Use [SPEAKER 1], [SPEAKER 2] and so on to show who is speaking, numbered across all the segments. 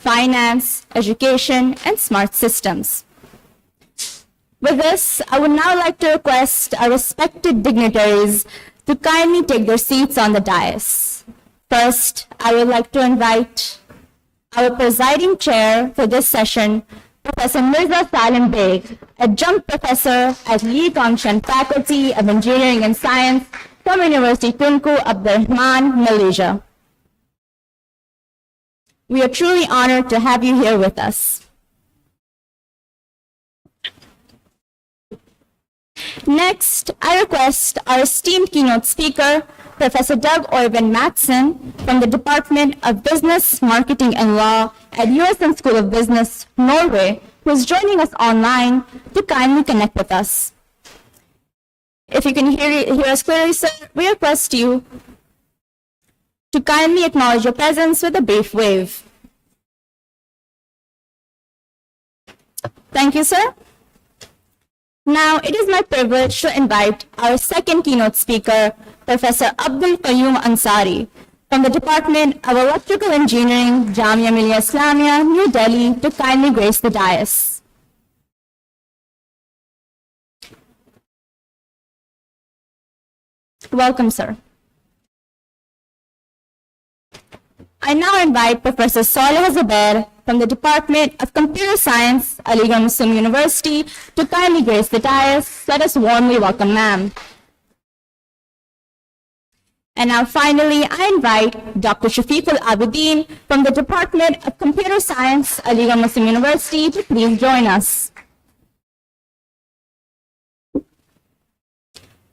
[SPEAKER 1] finance, education, and smart systems. With this, I would now like to request our respected dignitaries to kindly take their seats on the dais. First, I would like to invite our presiding chair for this session, Professor Mirza Salim Beg, Adjunct Professor at Lee Kongshan Faculty of Engineering and Science from University Tunku Abdurrahman, Malaysia. We are truly honored to have you here with us. Next, I request our esteemed keynote speaker, Professor Doug Oyvind Mattson from the Department of Business, Marketing and Law at USN School of Business, Norway, who is joining us online to kindly connect with us. If you can hear us clearly, sir, we request you to kindly acknowledge your presence with a brief wave. Thank you, sir. Now, it is my privilege to invite our second keynote speaker, Professor Abdul Qayyum Ansari, from the Department of Electrical Engineering, Jamia Millia Islamia, New Delhi, to kindly grace the dais. Welcome, sir. I now invite Professor Saleh Zubair from the Department of Computer Science, Aligarh Muslim University, to kindly grace the dais. Let us warmly welcome ma'am. And now finally, I invite Dr. Shafiqul Abidin from the Department of Computer Science, Aligarh Muslim University, to please join us.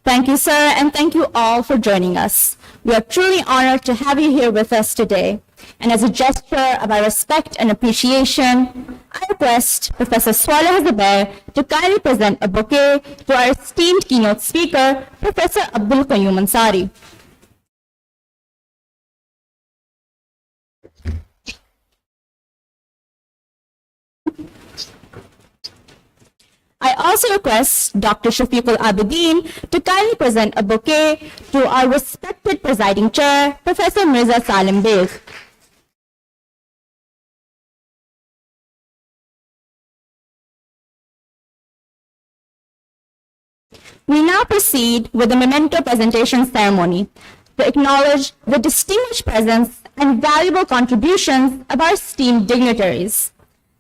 [SPEAKER 1] Thank you, sir, and thank you all for joining us. We are truly honored to have you here with us today. And as a gesture of our respect and appreciation, I request Professor Saleh Zubair to kindly present a bouquet to our esteemed keynote speaker, Professor Abdul Qayyum Ansari. I also request Dr. Shafiqul Abidin to kindly present a bouquet to our respected presiding chair, Professor Mirza Salim Beg. We now proceed with the memento presentation ceremony to acknowledge the distinguished presence and valuable contributions of our esteemed dignitaries.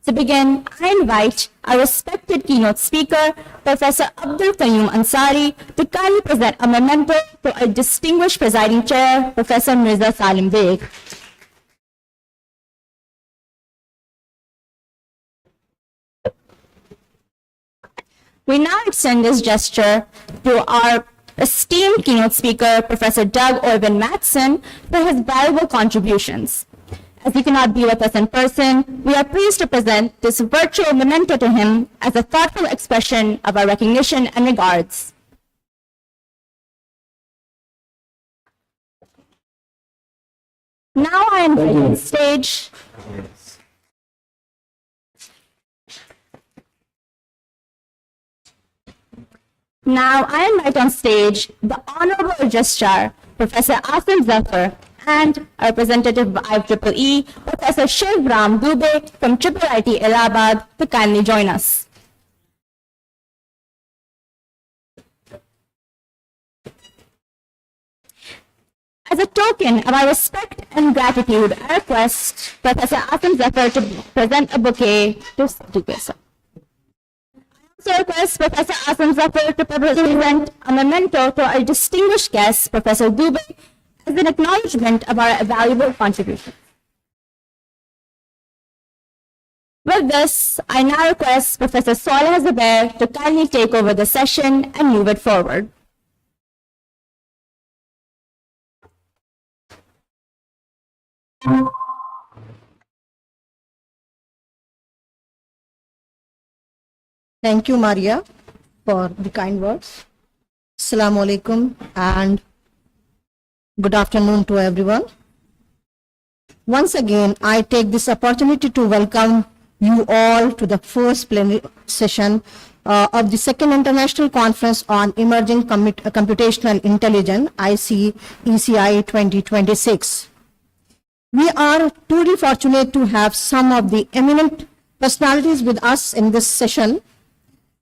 [SPEAKER 1] To begin, I invite our respected keynote speaker, Professor Abdul Qayyum Ansari, to kindly present a memento to our distinguished presiding chair, Professor Mirza Salim Beg. We now extend this gesture to our esteemed keynote speaker, Professor Doug Oyvind Mattson, for his valuable contributions. As he cannot be with us in person, we are pleased to present this virtual memento to him as a thoughtful expression of our recognition and regards. Now I invite on stage the Honorable Registrar, Professor Asim Zafar, and a representative of IEEE, Professor Shiv Ram Dubey from IIIT Allahabad, to kindly join us. As a token of our respect and gratitude, I request Professor Asim Zafar to present a bouquet to Dubey. I also request Professor Asim Zafar to present a memento to our distinguished guest, Professor Dubey, as an acknowledgement of our valuable contribution. With this, I now request Professor Saleh Zubair to kindly take over the session and move it forward.
[SPEAKER 2] Thank you, Maria, for the kind words. Assalamu alaikum and good afternoon to everyone. Once again, I take this opportunity to welcome you all to the first plenary session of the Second International Conference on Emerging Computational Intelligence, ICECI 2026. We are truly fortunate to have some of the eminent personalities with us in this session.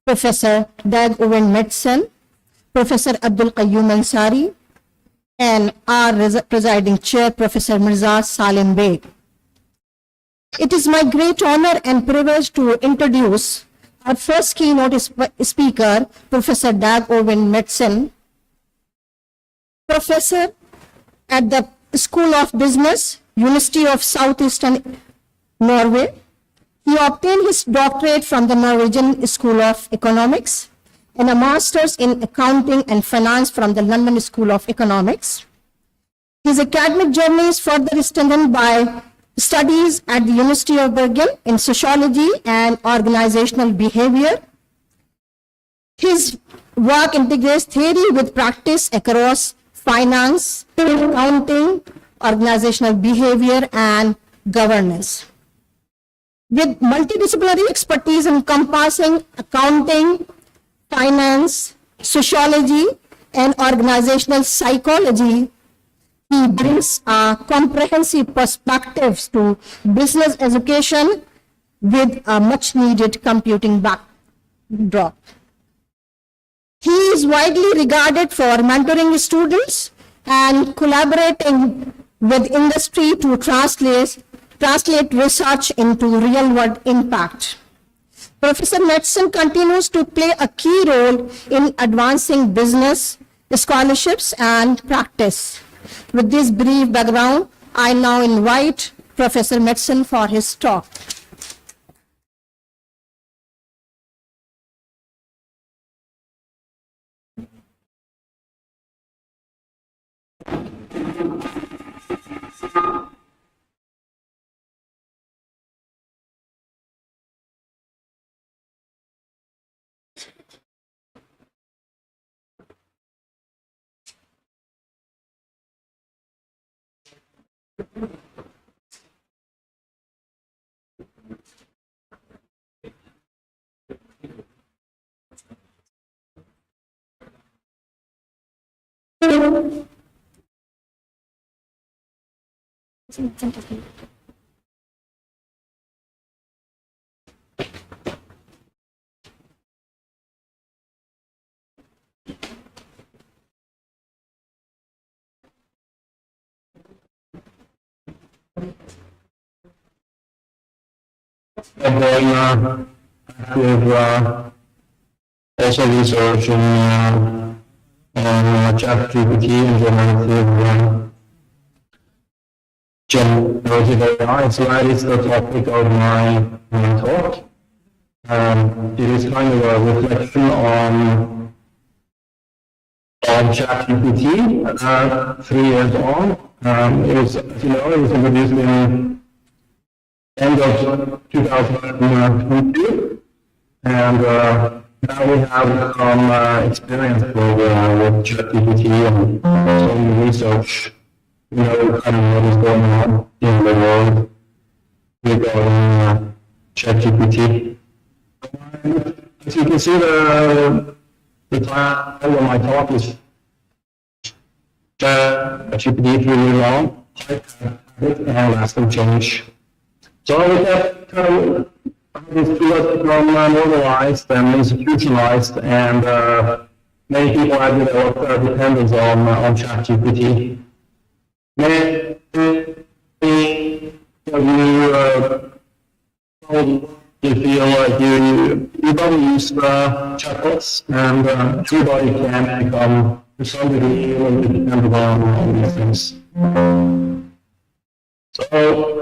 [SPEAKER 2] Professor Dag Owen Medson, Professor Abdul Qayyum Ansari, and our presiding chair, Professor Mirza Salim Beg. It is my great honor and privilege to introduce our first keynote speaker, Professor Dag Owen Medson, professor at the School of Business, University of Southeastern Norway. He obtained his doctorate from the Norwegian School of Economics and a master's in accounting and finance from the London School of Economics. His academic journey is further strengthened by studies at the University of Bergen in sociology and organizational behavior. His work integrates theory with practice across finance, accounting, organizational behavior, and governance. With multidisciplinary expertise encompassing accounting, finance, sociology, and organizational psychology, he brings a comprehensive perspectives to business education with a much-needed computing backdrop. He is widely regarded for mentoring students and collaborating with industry to translate research into real-world impact. Professor Medson continues to play a key role in advancing business, scholarships, and practice. With this brief background, I now invite Professor Medson for his talk.
[SPEAKER 3] I've done active also research on ChatGPT and generative AI, so that is the topic of my talk. It is kind of a reflection on ChatGPT 3 years on. It was, as you know, it was introduced in end of 2022, and now we have some experience with ChatGPT and some research, you know, kind of what is going on in the world regarding ChatGPT. As you can see, the title of my talk is ChatGPT 3 years on, and lasting change. So we have kind of these tools become normalized and institutionalized, and many people have developed a dependence on ChatGPT. Many of you feel like you probably use chatbots, and everybody can become, to some degree, a little bit dependent on these things. So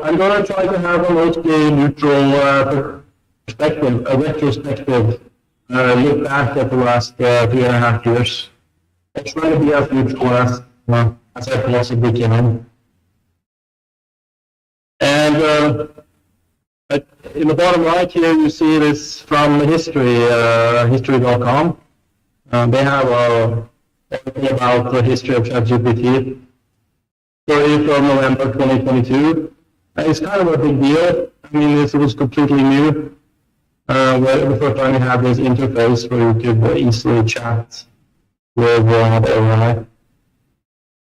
[SPEAKER 3] I'm going to try to have a mostly neutral perspective, a retrospective look back at the last 3.5 years. I'll try to be as neutral as I possibly can. And in the bottom right here, you see this from history, history.com. They have a article about the history of ChatGPT. Story from November 2022. It's kind of a big deal. I mean, this was completely new. Where the first time we had this interface where you could easily chat with AI.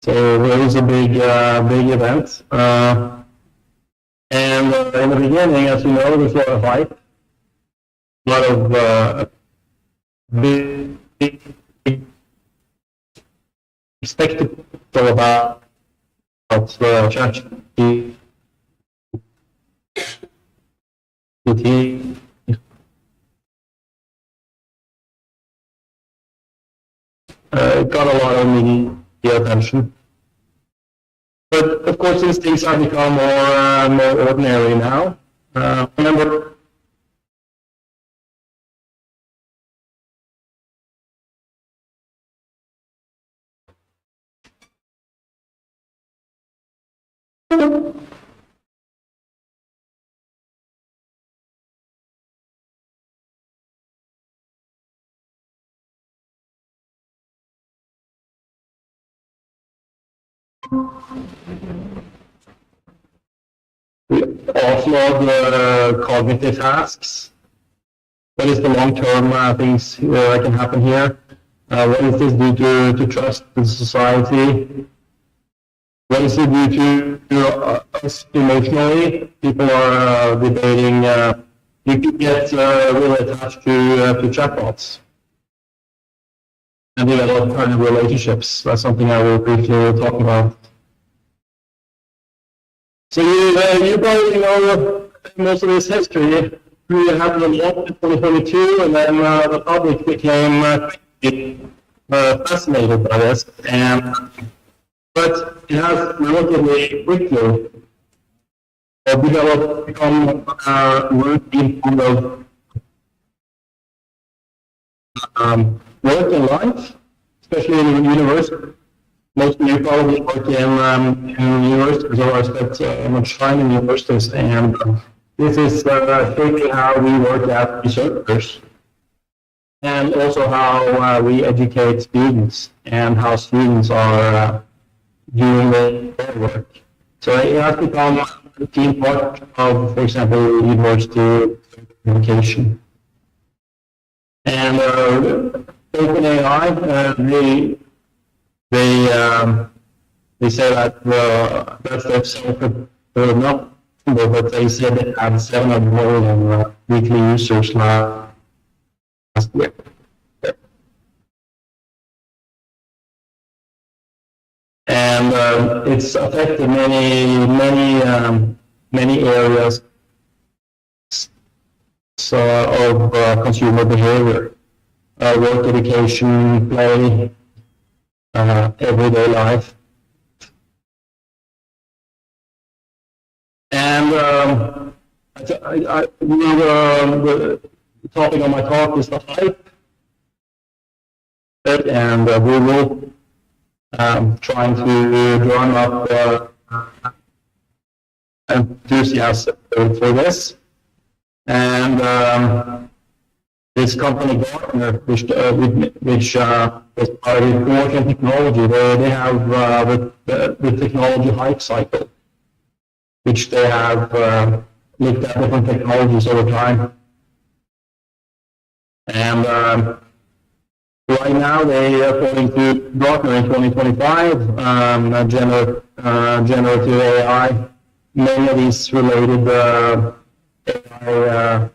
[SPEAKER 3] So it was a big event. And in the beginning, as you know, there's a lot of hype, a lot of big spectacle about ChatGPT. Got a lot of media attention. But of course, these things have become more ordinary now. Remember, we offload cognitive tasks. What is the long-term things that can happen here? What is this due to trust in society? What is it due to us emotionally? People are debating, you can get really attached to chatbots and develop kind of relationships. That's something I will briefly talk about. So you probably know most of this history. We had the law in 2022, and then the public became fascinated by this. But it has relatively quickly become routine kind of work in life, especially in university. Most of you probably work in universities or have spent much time in universities, and this is shaping how we work as researchers, and also how we educate students and how students are doing their work. So it has become a key part of, for example, university education. And OpenAI, they say that that's their self-reported number, but they said they had 700 million weekly users last year. And it's affected many areas of consumer behavior, work, education, play, everyday life. And the topic of my talk is the hype, and Google trying to drum up enthusiasm for this. And this company Gartner, which is part of Computational technology, they have the technology hype cycle, which they have looked at different technologies over time. And right now, they, according to Gartner in 2025, generative AI, many of these related AI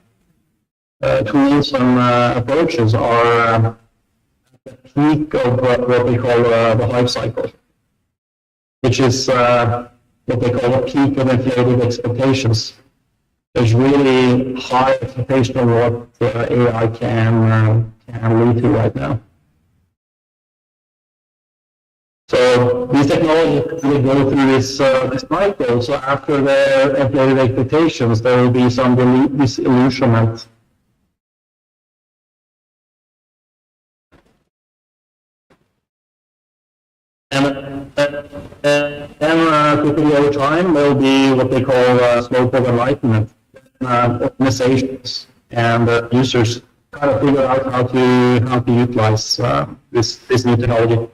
[SPEAKER 3] tools and approaches are at the peak of what we call the hype cycle, which is what they call a peak of inflated expectations. There's really high expectation of what AI can lead to right now. So these technologies will go through this cycle. So after their inflated expectations, there will be some disillusionment. And then quickly over time, there will be what they call slope of enlightenment. Organizations and users kind of figure out how to utilize this new technology.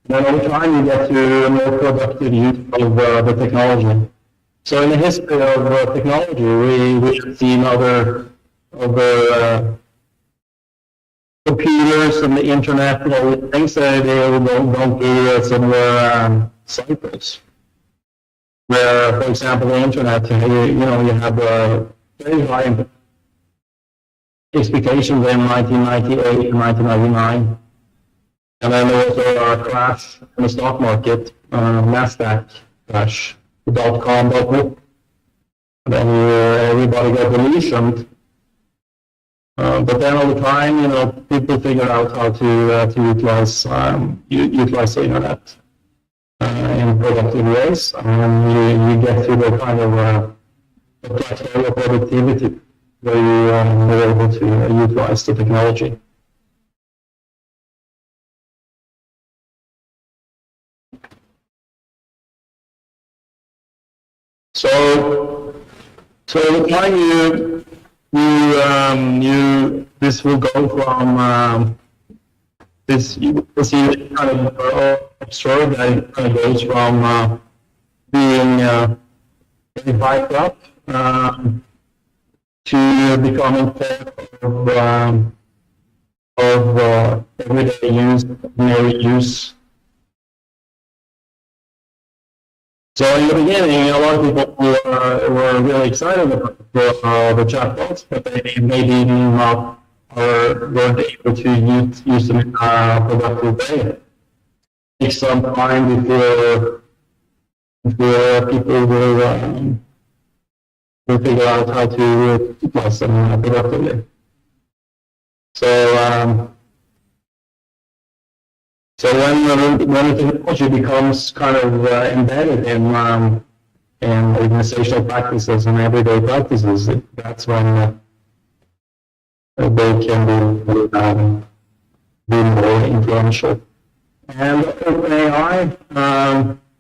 [SPEAKER 3] And then over time, you get to a more productive use of the technology. So in the history of technology, we have seen other computers and the internet and all the things that they don't do similar cycles. where, for example, the internet, you have very high expectations in 1998 and 1999. And then there was a crash in the stock market, NASDAQ crash, the dot-com bubble. Then everybody got delusioned. But then over time, people figured out how to utilize the internet in productive ways, and you get to the kind of plateau of productivity where you are able to utilize the technology. So the time this will go from this, you will see kind of observe that it kind of goes from being very hyped up to becoming part of everyday use, ordinary use. So in the beginning, a lot of people were really excited about the chatbots, but they maybe not weren't able to use them in a productive way. It takes some time before people will figure out how to utilize them productively. So when the technology becomes kind of embedded in organizational practices and everyday practices, that's when they can be more influential. And OpenAI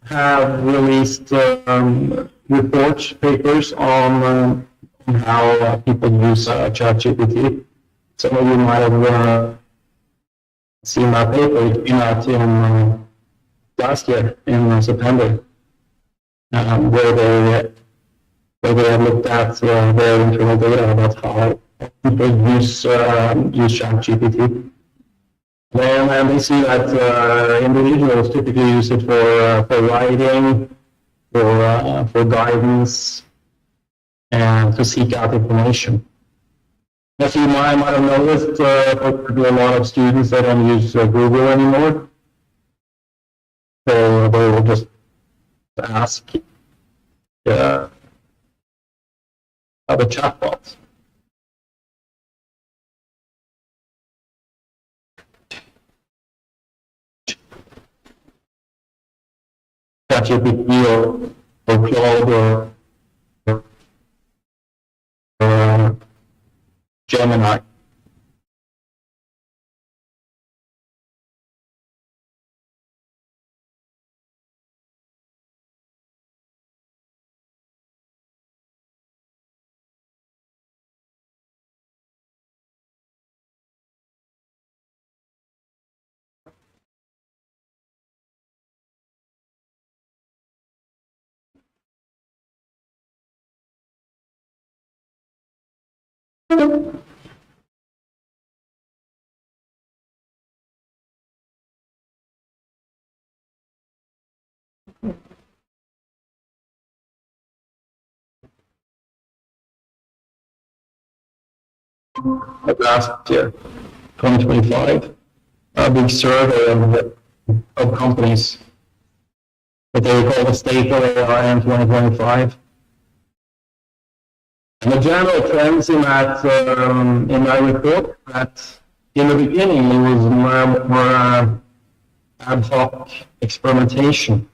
[SPEAKER 3] have released reports, papers on how people use ChatGPT. Some of you might have seen that paper. It came out in last year in September, where they have looked at their internal data about how people use ChatGPT. And they see that individuals typically use it for writing, for guidance, and to seek out information. As you might have noticed, there are a lot of students that don't use Google anymore. So they will just ask the chatbot. ChatGPT or Claude or Gemini. Last year, 2025, a big survey of companies that they call the State of AI in 2025. And the general trends in that report, that in the beginning it was more ad hoc experimentation.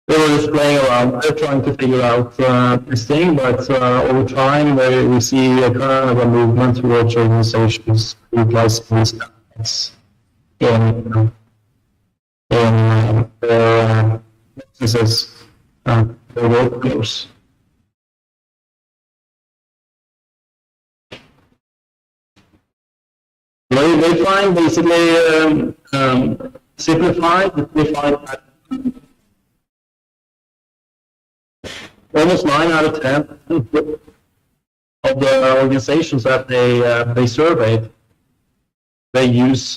[SPEAKER 3] They were just playing around, they're trying to figure out this thing, but over time we see a kind of a movement towards organizations utilizing these techniques in their businesses, their workflows. They find basically simplified, they find that almost 9 out of 10 of the organizations that they surveyed, they use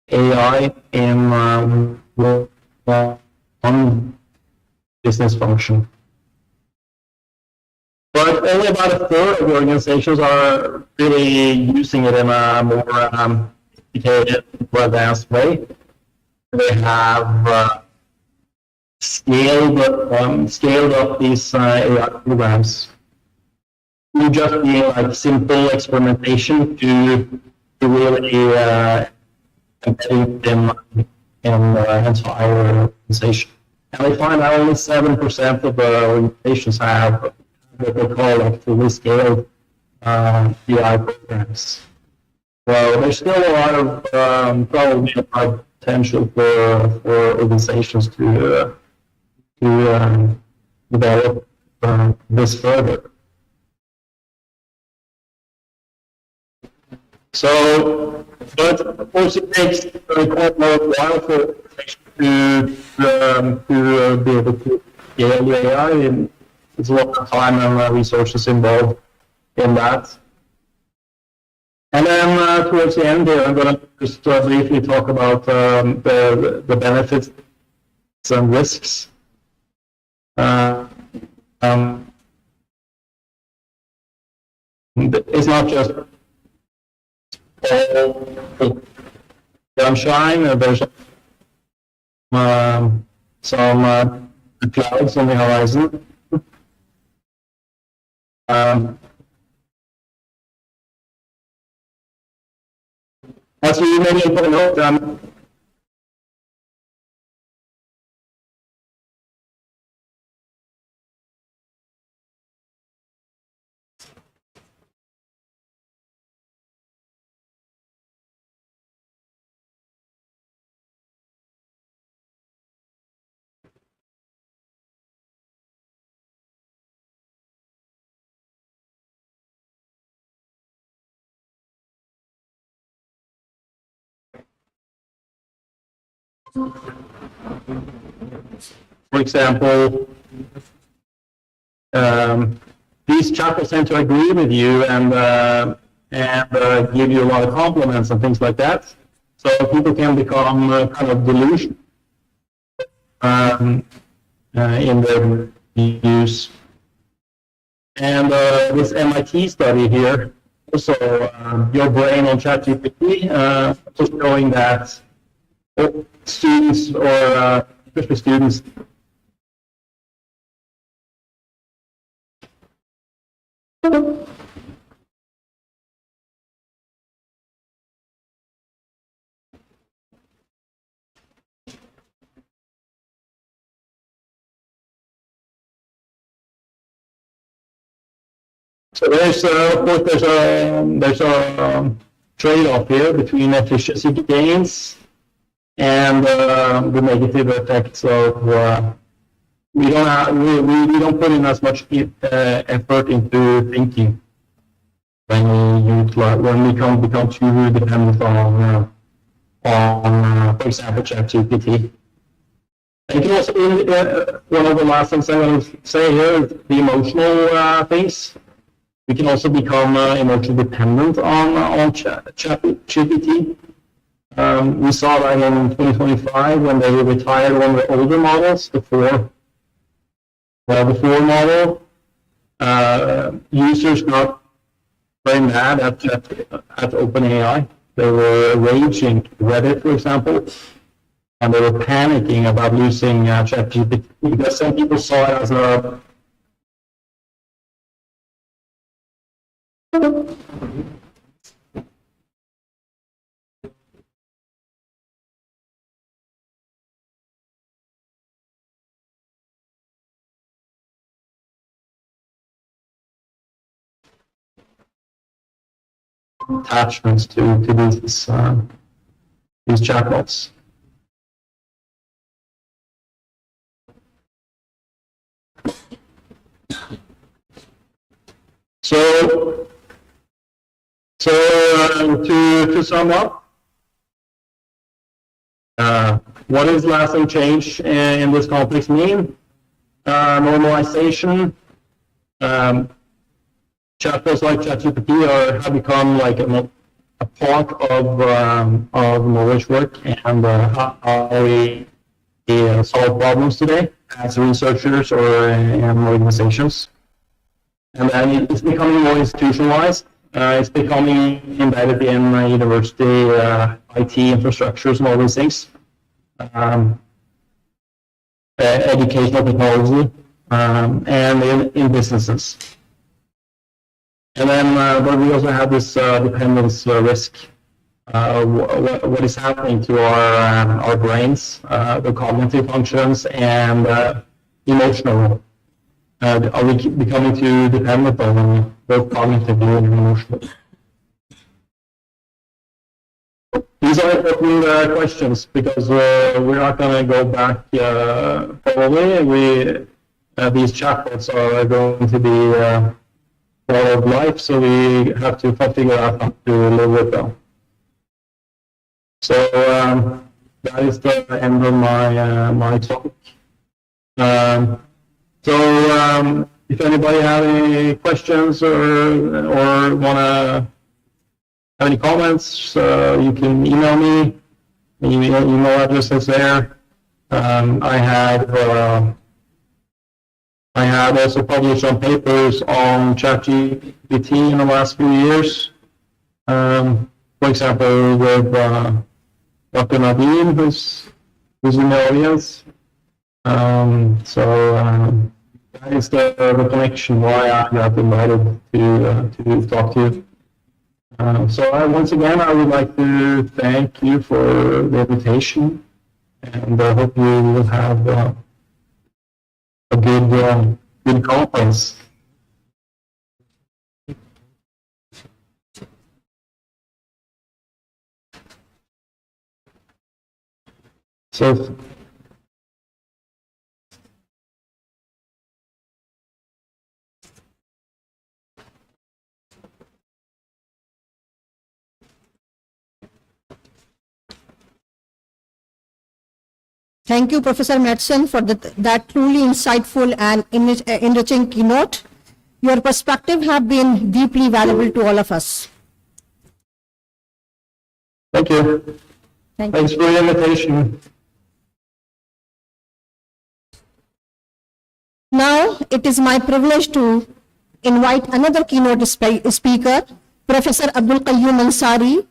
[SPEAKER 3] AI in one business function. But only about a third of the organizations are really using it in a more sophisticated, more advanced way. They have scaled up these AI programs to just be like simple experimentation to really embedding them in the entire organization. And we find that only 7% of the organizations have what they call like fully scaled AI programs. So there's still a lot of probably a lot of potential for organizations to develop this further. So, but of course it takes quite a while for organizations to be able to scale the AI, and there's a lot of time and resources involved in that. And then towards the end here, I'm going to just briefly talk about the benefits and risks. It's not just all sunshine. There's some clouds on the horizon. As you may know, for example, these chatbots tend to agree with you and give you a lot of compliments and things like that. So people can become kind of delusional in their use. And this MIT study here, also your brain on ChatGPT, just showing that students or especially students so there's of course there's a trade-off here between efficiency gains and the negative effects of we don't put in as much effort into thinking when we become too dependent on for example ChatGPT. And it can also be one of the last things I'm going to say here is the emotional things. We can also become emotionally dependent on ChatGPT. We saw that in 2025 when they retired one of the older models, the 4 model. Users got very mad at OpenAI. They were raging Reddit, for example, and they were panicking about losing ChatGPT because some people saw it as a attachments to these chatbots. So to sum up, what does lasting change in this complex mean? Normalization. Chatbots like ChatGPT have become like a a part of knowledge work and how we solve problems today as researchers or in organizations. And then it's becoming more institutionalized. It's becoming embedded in university IT infrastructures and all these things. Educational technology, and in businesses. And then, but we also have this dependence risk. What is happening to our brains, the cognitive functions, and emotional? Are we becoming too dependent on them, both cognitively and emotionally? These are important questions because we're not going to go back. Probably, these chatbots are going to be part of life, so we have to figure out how to live with them. So that is the end of my talk. If anybody have any questions or want to have any comments, you can email me. The email address is there. I have also published some papers on ChatGPT in the last few years. For example, with Dr. Nadeem, who's in the audience. That is the connection why I got invited to talk to you. Once again, I would like to thank you for the invitation, and I hope you will have a good conference. So.
[SPEAKER 2] Thank you, Professor Madsen, for that truly insightful and enriching keynote. Your perspective have been deeply valuable to all of us.
[SPEAKER 3] Thank you. Thanks for the invitation.
[SPEAKER 2] Now, it is my privilege to invite another keynote speaker, Professor Abdul Qayyum Ansari,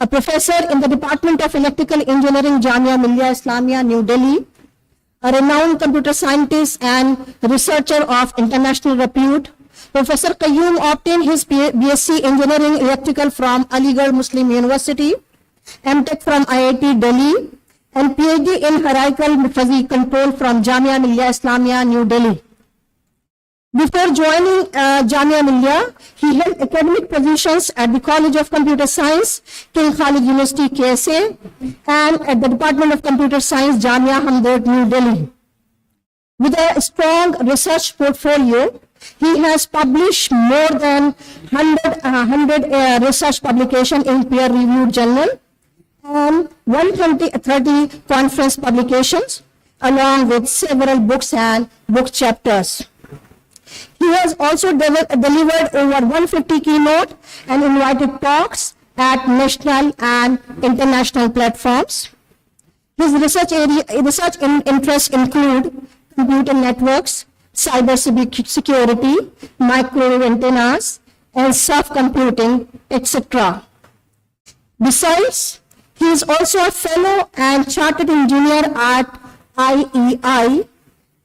[SPEAKER 2] a professor in the Department of Electrical Engineering, Jamia Millia Islamia, New Delhi, a renowned computer scientist and researcher of international repute. Professor Qayyum obtained his BSc Engineering Electrical from Aligarh Muslim University, MTech from IIT Delhi, and PhD in Hierarchical Physics Control from Jamia Millia Islamia, New Delhi. Before joining Jamia Millia, he held academic positions at the College of Computer Science, King Khalid University, KSA, and at the Department of Computer Science, Jamia Hamdard, New Delhi. With a strong research portfolio, he has published more than 100 research publications in peer-reviewed journal and 130 conference publications, along with several books and book chapters. He has also delivered over 150 keynote and invited talks at national and international platforms. His research interests include computer networks, cyber security, microwave antennas, and self-computing, etc. Besides, he is also a fellow and chartered engineer at IEI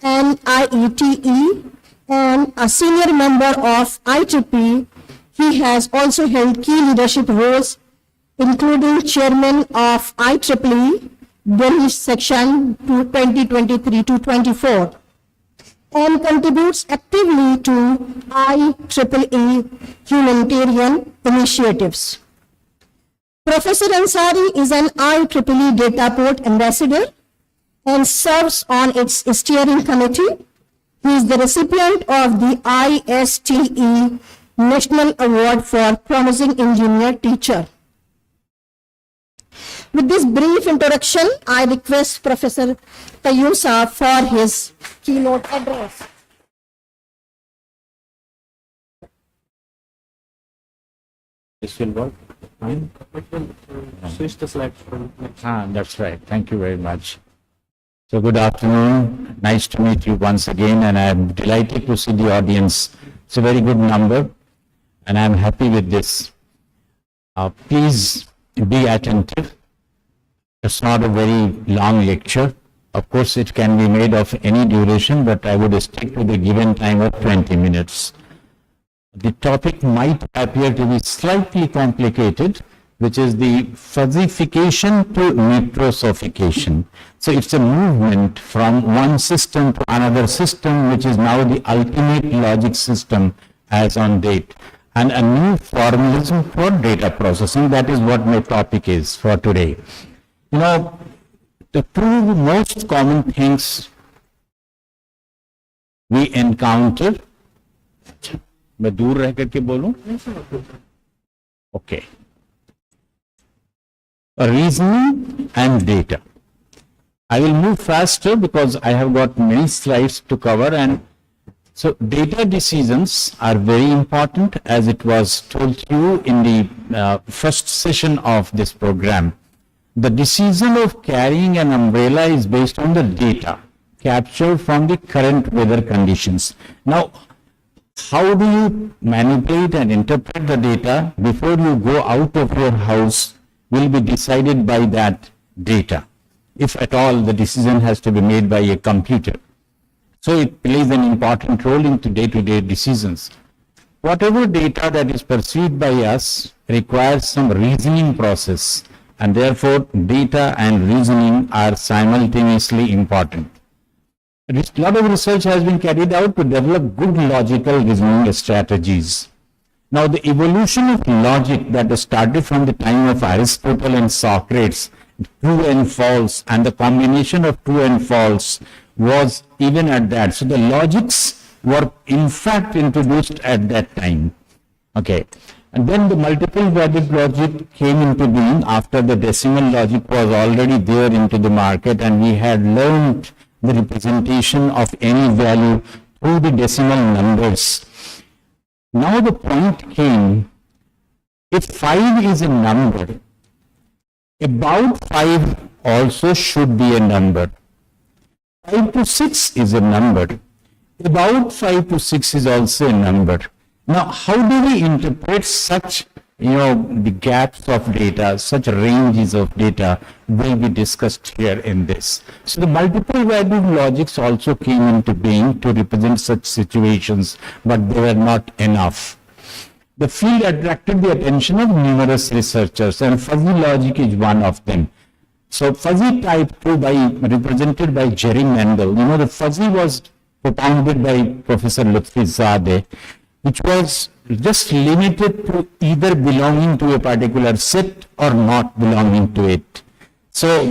[SPEAKER 2] and IETE, and a senior member of IEEE. He has also held key leadership roles, including chairman of IEEE Delhi section 2023 to 24, and contributes actively to IEEE humanitarian initiatives. Professor Ansari is an IEEE Dataport ambassador and serves on its steering committee. He is the recipient of the ISTE National Award for Promising Engineer Teacher. With this brief introduction, I request Professor Qayyum Saab for his keynote address.
[SPEAKER 4] This will work. Switch the slides from next.
[SPEAKER 5] That's right. Thank you very much. So good afternoon. Nice to meet you once again, and I'm delighted to see the audience. It's a very good number, and I'm happy with this. Please be attentive. It's not a very long lecture. Of course, it can be made of any duration, but I would stick to the given time of 20 minutes. The topic might appear to be slightly complicated, which is the fuzzification to nitrosification. So it's a movement from one system to another system, which is now the ultimate logic system as on date, and a new formalism for data processing. That is what my topic is for today. You know, the two most common things we encounter, मैं दूर रह करके बोलूं? Okay. Reasoning and data. I will move faster because I have got many slides to cover, and so data decisions are very important, as it was told to you in the first session of this program. The decision of carrying an umbrella is based on the data captured from the current weather conditions. Now, how do you manipulate and interpret the data before you go out of your house will be decided by that data. If at all, the decision has to be made by a computer. So it plays an important role into day-to-day decisions. Whatever data that is perceived by us requires some reasoning process, and therefore data and reasoning are simultaneously important. A lot of research has been carried out to develop good logical reasoning strategies. Now, the evolution of logic that started from the time of Aristotle and Socrates, true and false, and the combination of true and false was even at that. So the logics were in fact introduced at that time. Okay. And then the multiple valued logic came into being after the decimal logic was already there into the market, and we had learned the representation of any value through the decimal numbers. Now the point came, if 5 is a number, about 5 also should be a number. 5 to 6 is a number. About 5 to 6 is also a number. Now, how do we interpret such, the gaps of data, such ranges of data will be discussed here in this. So the multiple valued logics also came into being to represent such situations, but they were not enough. The field attracted the attention of numerous researchers, and fuzzy logic is one of them. So fuzzy type 2 represented by Jerry Mendel. The fuzzy was propounded by Professor Lutfi Zadeh, which was just limited to either belonging to a particular set or not belonging to it. So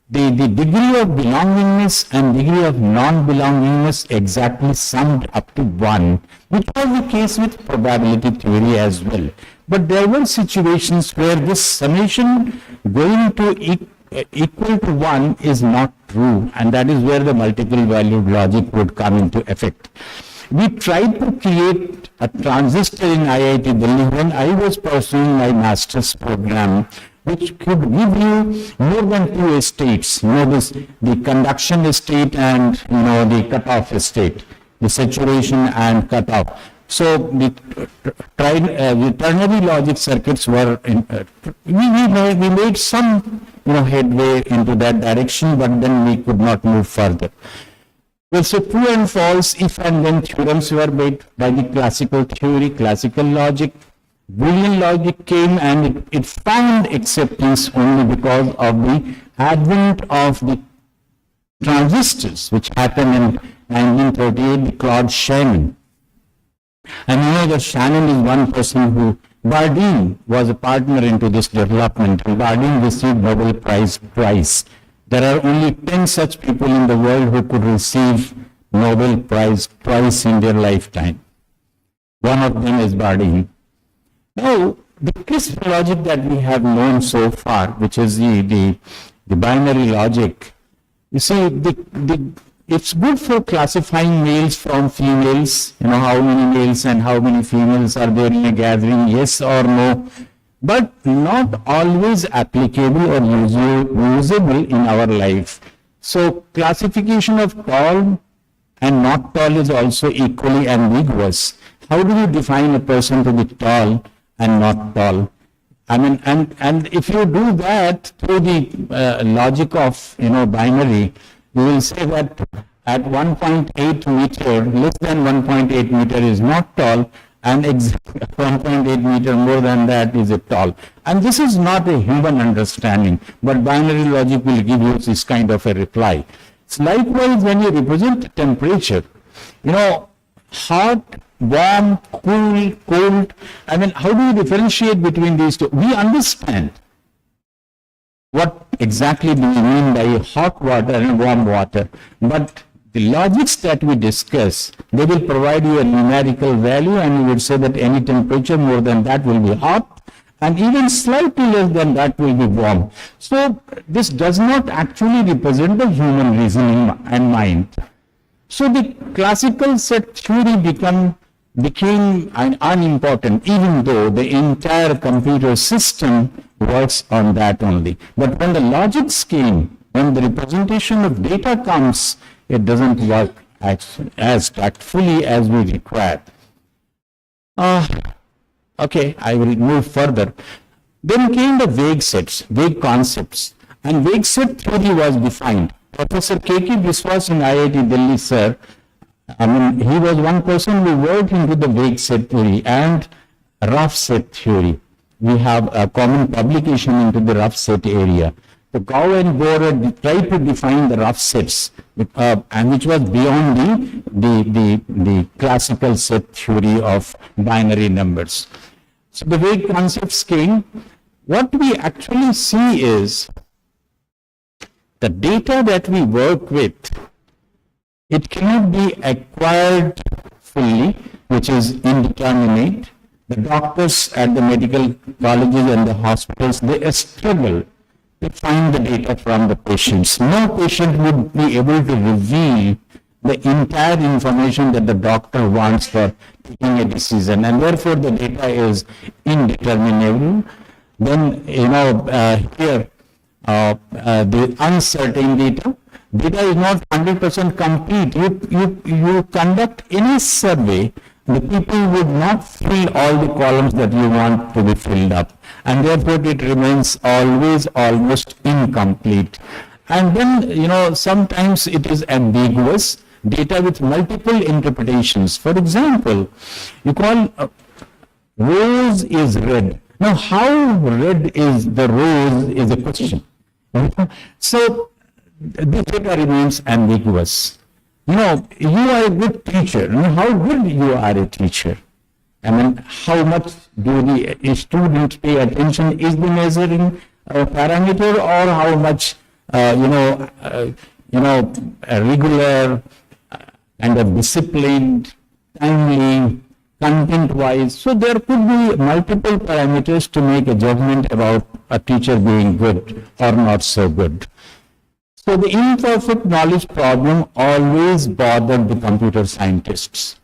[SPEAKER 5] the degree of belongingness and degree of non-belongingness exactly summed up to 1, which was the case with probability theory as well. But there were situations where this summation going to equal to 1 is not true, and that is where the multiple valued logic would come into effect. We tried to create a transistor in IIT Delhi when I was pursuing my master's program, which could give you more than 2 states, the conduction state and the cutoff state, the saturation and cutoff. So the ternary logic circuits were, we made some headway into that direction, but then we could not move further. Well, so true and false, if and then theorems were made by the classical theory, classical logic. Boolean logic came, and it found acceptance only because of the advent of the transistors, which happened in 1938, the Claude Shannon. And that Shannon is one person who, Bardeen was a partner into this development, and Bardeen received Nobel Prize twice. There are only 10 such people in the world who could receive Nobel Prize twice in their lifetime. One of them is Bardeen. Now, the crisp logic that we have known so far, which is the binary logic, you see, it's good for classifying males from females, how many males and how many females are there in a gathering, yes or no. but not always applicable or usable in our life. So classification of tall and not tall is also equally ambiguous. How do you define a person to be tall and not tall? I mean, and if you do that through the logic of, binary, you will say that at 1.8 meter, less than 1.8 meter is not tall, and 1.8 meter more than that is a tall. And this is not a human understanding, but binary logic will give you this kind of a reply. So likewise, when you represent temperature, hot, warm, cool, cold, I mean, how do you differentiate between these two? We understand what exactly do we mean by hot water and warm water, but the logics that we discuss, they will provide you a numerical value, and you would say that any temperature more than that will be hot, and even slightly less than that will be warm. So this does not actually represent the human reasoning and mind. So the classical set theory became unimportant, even though the entire computer system works on that only. But when the logics came, when the representation of data comes, it doesn't work as tactfully as we require. Okay, I will move further. Then came the vague sets, vague concepts, and vague set theory was defined. Professor K.K. Biswas in IIT Delhi, sir, he was one person who worked into the vague set theory and rough set theory. We have a common publication into the rough set area. The Gow and Borer tried to define the rough sets, and which was beyond the classical set theory of binary numbers. So the vague concepts came. What we actually see is the data that we work with, it cannot be acquired fully, which is indeterminate. The doctors at the medical colleges and the hospitals, they struggle to find the data from the patients. No patient would be able to reveal the entire information that the doctor wants for taking a decision, and therefore the data is indeterminable. Then, here, the uncertain data is not 100% complete. You conduct any survey, the people would not fill all the columns that you want to be filled up, and therefore it remains always almost incomplete. And then, sometimes it is ambiguous, data with multiple interpretations. For example, you call rose is red. Now, how red is the rose is a question. So, the data remains ambiguous. You are a good teacher. How good you are a teacher? I mean, how much do the students pay attention is the measuring parameter, or how much, a regular and a disciplined, timely, content-wise. So there could be multiple parameters to make a judgment about a teacher being good or not so good. So the imperfect knowledge problem always bothered the computer scientists.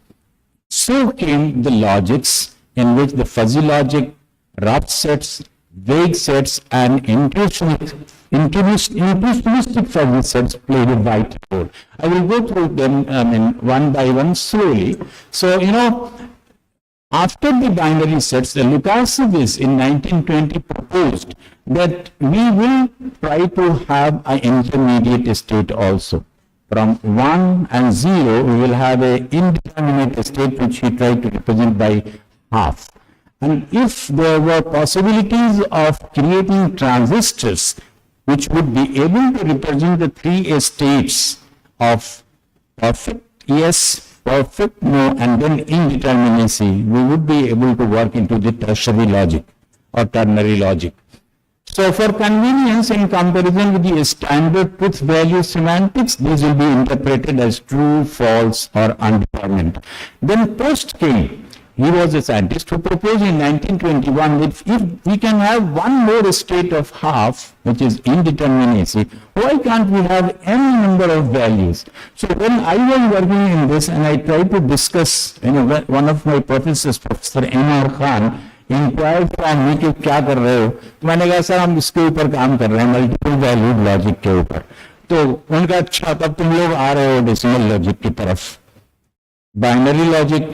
[SPEAKER 5] So came the logics, in which the fuzzy logic, rough sets, vague sets, and intuitionistic fuzzy sets played a vital role. I will go through them one by one slowly. So, after the binary sets, Lukasiewicz in 1920 proposed that we will try to have an intermediate state also. From 1 and 0, we will have an indeterminate state which he tried to represent by half. And if there were possibilities of creating transistors which would be able to represent the three states of perfect yes, perfect no, and then indeterminacy, we would be able to work into the tertiary logic or ternary logic. So for convenience, in comparison with the standard truth value semantics, these will be interpreted as true, false, or undetermined. Then Post came. He was a scientist who proposed in 1921 that if we can have one more state of half, which is indeterminacy, why can't we have any number of values? So when I was working in this and I tried to discuss, one of my professors, Professor N.R. Khan, inquired from me कि क्या कर रहे हो, तो मैंने कहा sir हम इसके ऊपर काम कर रहे हैं, मल्टीपल वैल्यूड लॉजिक के ऊपर। तो उनका अच्छा, तब तुम लोग आ रहे हो डेसिमल लॉजिक की तरफ, बाइनरी लॉजिक,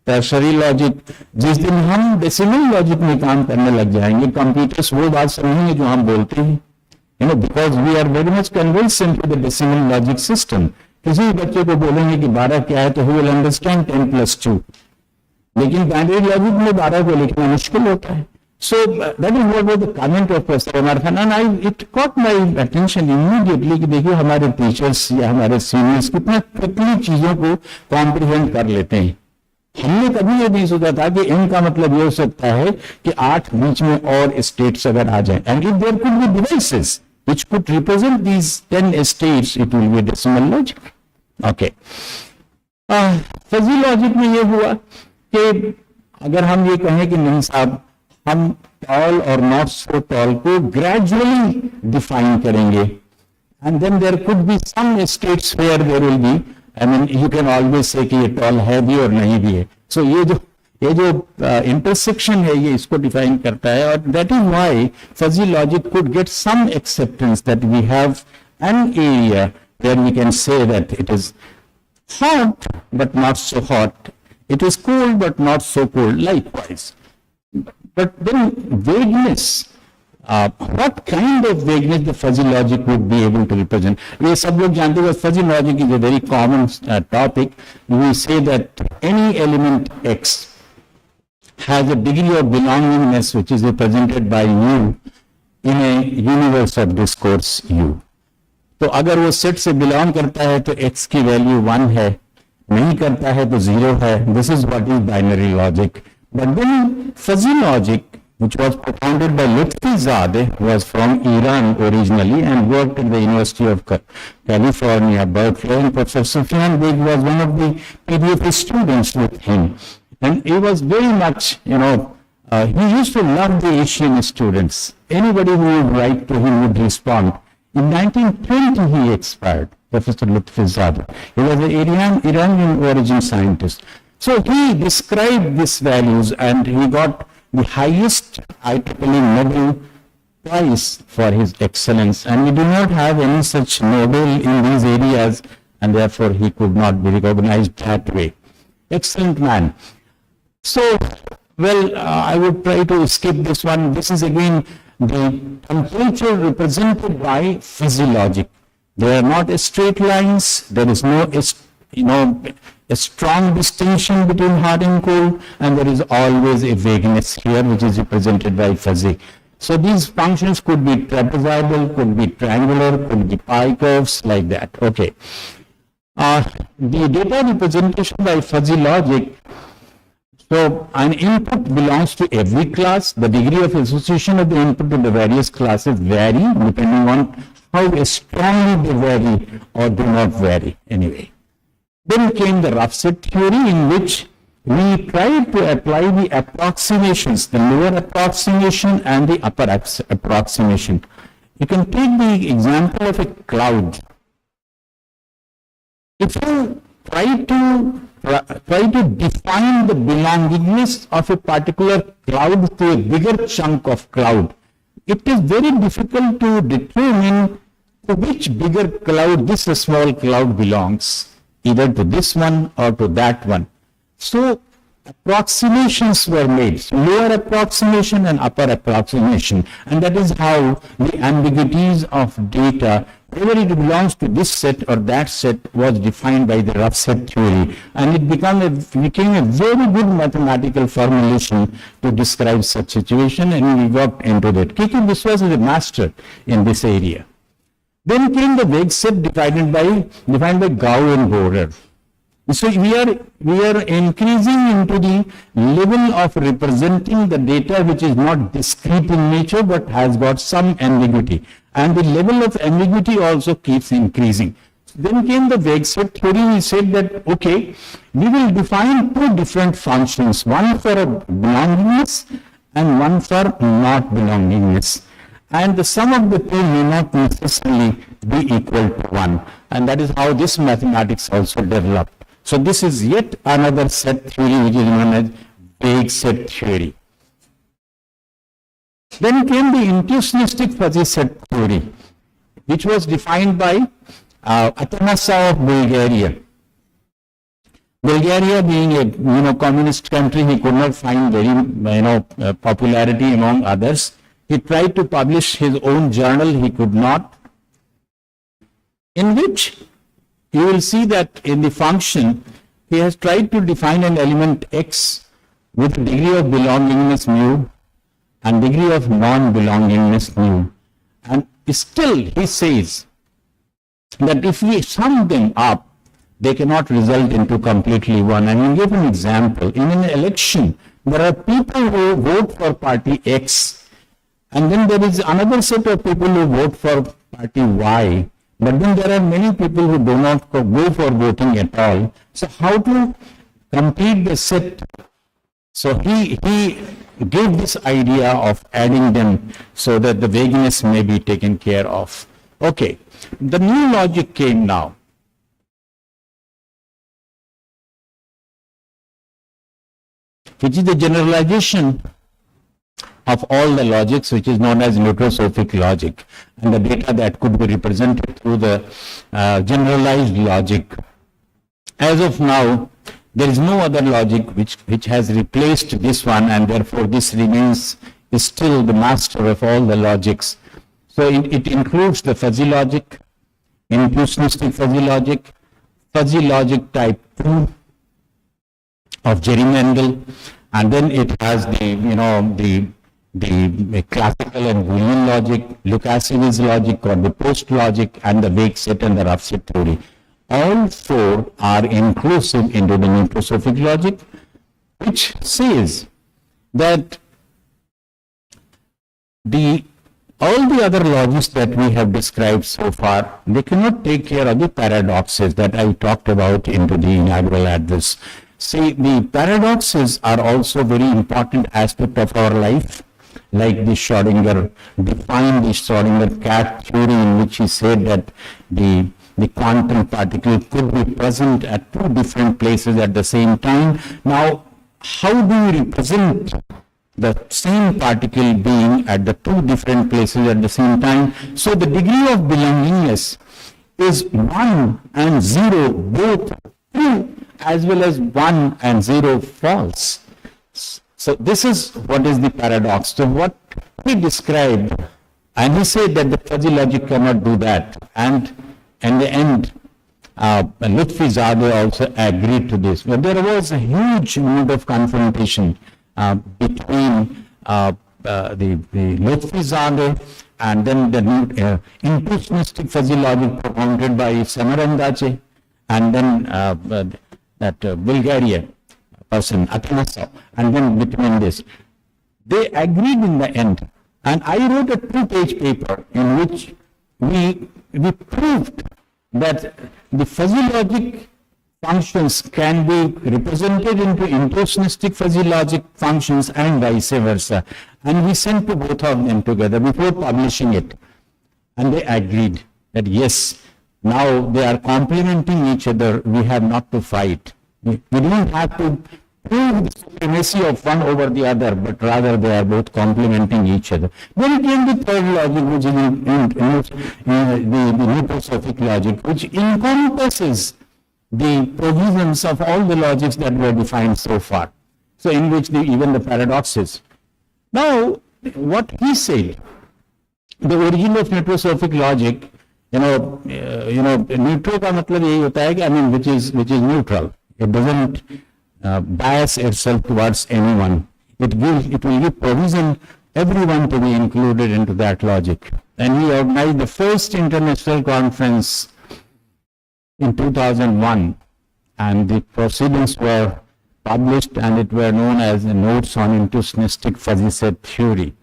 [SPEAKER 5] टर्शरी लॉजिक। जिस दिन हम डेसिमल लॉजिक में काम करने लग जाएंगे, कंप्यूटर्स वो बात समझेंगे जो हम बोलते हैं, because we are very much convinced into the decimal logic system. किसी भी बच्चे को बोलेंगे कि 12 क्या है तो he will understand 10 plus 2, लेकिन बाइनरी लॉजिक में 12 को लिखना मुश्किल होता है। So that is what was the comment of Professor Omar Khan, and it caught my attention immediately कि देखिए हमारे टीचर्स या हमारे सीनियर्स कितना क्विकली चीजों को कॉम्प्रिहेंड कर लेते हैं। हमने कभी ये नहीं सोचा था कि n का मतलब ये हो सकता है कि 8 बीच में और स्टेट्स अगर आ जाए, and if there could be devices which could represent these 10 states, it will be decimal logic. Okay. Fuzzy logic में ये हुआ कि अगर हम ये कहें कि नहीं साहब हम टॉल और नॉट सो टॉल को ग्रेजुअली डिफाइन करेंगे, and then there could be some states where there will be, I mean you can always say कि ये टॉल है भी और नहीं भी है। सो ये जो इंटरसेक्शन है ये इसको डिफाइन करता है, और that is why fuzzy logic could get some acceptance that we have an area where we can say that it is hot but not so hot, it is cold but not so cold, likewise. But then vagueness, what kind of vagueness the fuzzy logic would be able to represent? We सब लोग जानते हैं fuzzy logic is a very common topic. We say that any element x has a degree of belongingness which is represented by u in a universe of discourse u. तो अगर वो set से belong करता है तो x की value 1 है, नहीं करता है तो 0 है। This is what is binary logic. But then fuzzy logic which was propounded by Lutfi was from Iran originally and worked at the University of California, Berkeley, and Professor Sufyan Beg was one of the PhD students with him. And he was very much, he used to love the Asian students. Anybody who would write to him would respond. In 1920, he expired, Professor Lutfi. He was an Iranian origin scientist. So he described these values and he got the highest IEEE Nobel Prize for his excellence. And we do not have any such Nobel in these areas, and therefore he could not be recognized that way. Excellent man. So, I would try to skip this one. This is again the temperature represented by fuzzy logic. They are not straight lines. There is no, a strong distinction between hot and cold, and there is always a vagueness here, which is represented by fuzzy. So these functions could be trapezoidal, could be triangular, could be pi curves, like that. Okay. The data representation by fuzzy logic. So an input belongs to every class. The degree of association of the input to the various classes vary depending on how strongly they vary or do not vary anyway. Then came the rough set theory, in which we tried to apply the approximations, the lower approximation and the upper approximation. You can take the example of a cloud. If you try to define the belongingness of a particular cloud to a bigger chunk of cloud, it is very difficult to determine to which bigger cloud this small cloud belongs, either to this one or to that one. So approximations were made, lower approximation and upper approximation, and that is how the ambiguities of data, whether it belongs to this set or that set, was defined by the rough set theory, and it became a very good mathematical formulation to describe such situation, and we got into that. K.K. Biswas is a master in this area. Then came the vague set defined by Gao and Borer. So we are increasing into the level of representing the data which is not discrete in nature but has got some ambiguity, and the level of ambiguity also keeps increasing. Then came the vague set theory. We said that, okay, we will define two different functions, one for a belongingness and one for not belongingness. And the sum of the two may not necessarily be equal to 1. And that is how this mathematics also developed. So this is yet another set theory which is known as vague set theory. Then came the intuitionistic fuzzy set theory, which was defined by Atanasov of Bulgaria. Bulgaria being a communist country, he could not find very popularity among others. He tried to publish his own journal, he could not, in which you will see that in the function he has tried to define an element x with degree of belongingness mu and degree of non-belongingness mu, and still he says that if we sum them up, they cannot result into completely one. And we give an example. In an election, there are people who vote for party X, and then there is another set of people who vote for party Y, but then there are many people who do not go for voting at all. So how to complete the set? So he gave this idea of adding them so that the vagueness may be taken care of. Okay, the new logic came now. Which is the generalization of all the logics, which is known as nutrosophic logic, and the data that could be represented through the generalized logic. As of now, there is no other logic which has replaced this one, and therefore this remains still the master of all the logics. So it includes the fuzzy logic, intuitionistic fuzzy logic type 2 of Jerry Mendel, and then it has the classical and Boolean logic, Lukasevich logic or the post logic, and the vague set and the rough set theory. All four are inclusive into the nutrosophic logic, which says that all the other logics that we have described so far, they cannot take care of the paradoxes that I talked about into the inaugural address. See, the paradoxes are also very important aspect of our life, like the Schrodinger defined the Schrodinger cat theory, in which he said that the quantum particle could be present at two different places at the same time. Now, how do we represent the same particle being at the two different places at the same time? So the degree of belongingness is 1 and 0 both true, as well as 1 and 0 false. So this is what is the paradox. So what he described, and he said that the fuzzy logic cannot do that, and in the end, Lutfi Zadeh also agreed to this. But there was a huge amount of confrontation between the Lutfi Zadeh and then the intuitionistic fuzzy logic propounded by Samarandache, and then that Bulgaria person, Atanasov, and then between this. They agreed in the end, and I wrote a 2-page paper in which we proved that the fuzzy logic functions can be represented into intuitionistic fuzzy logic functions and vice versa. And we sent to both of them together before publishing it. And they agreed that yes, now they are complementing each other, we have not to fight. We don't have to prove the supremacy of one over the other, but rather they are both complementing each other. Then came the third logic, which is the nutrosophic logic, which encompasses the provisions of all the logics that were defined so far. So in which even the paradoxes. Now, what he said, the origin of nutrosophic logic, neutral का मतलब यही होता है कि, I mean, which is neutral. It doesn't bias itself towards anyone. It will give provision everyone to be included into that logic. And we organized the first international conference in 2001, and the proceedings were published, and it were known as the Notes on Intuitionistic Fuzzy Set Theory.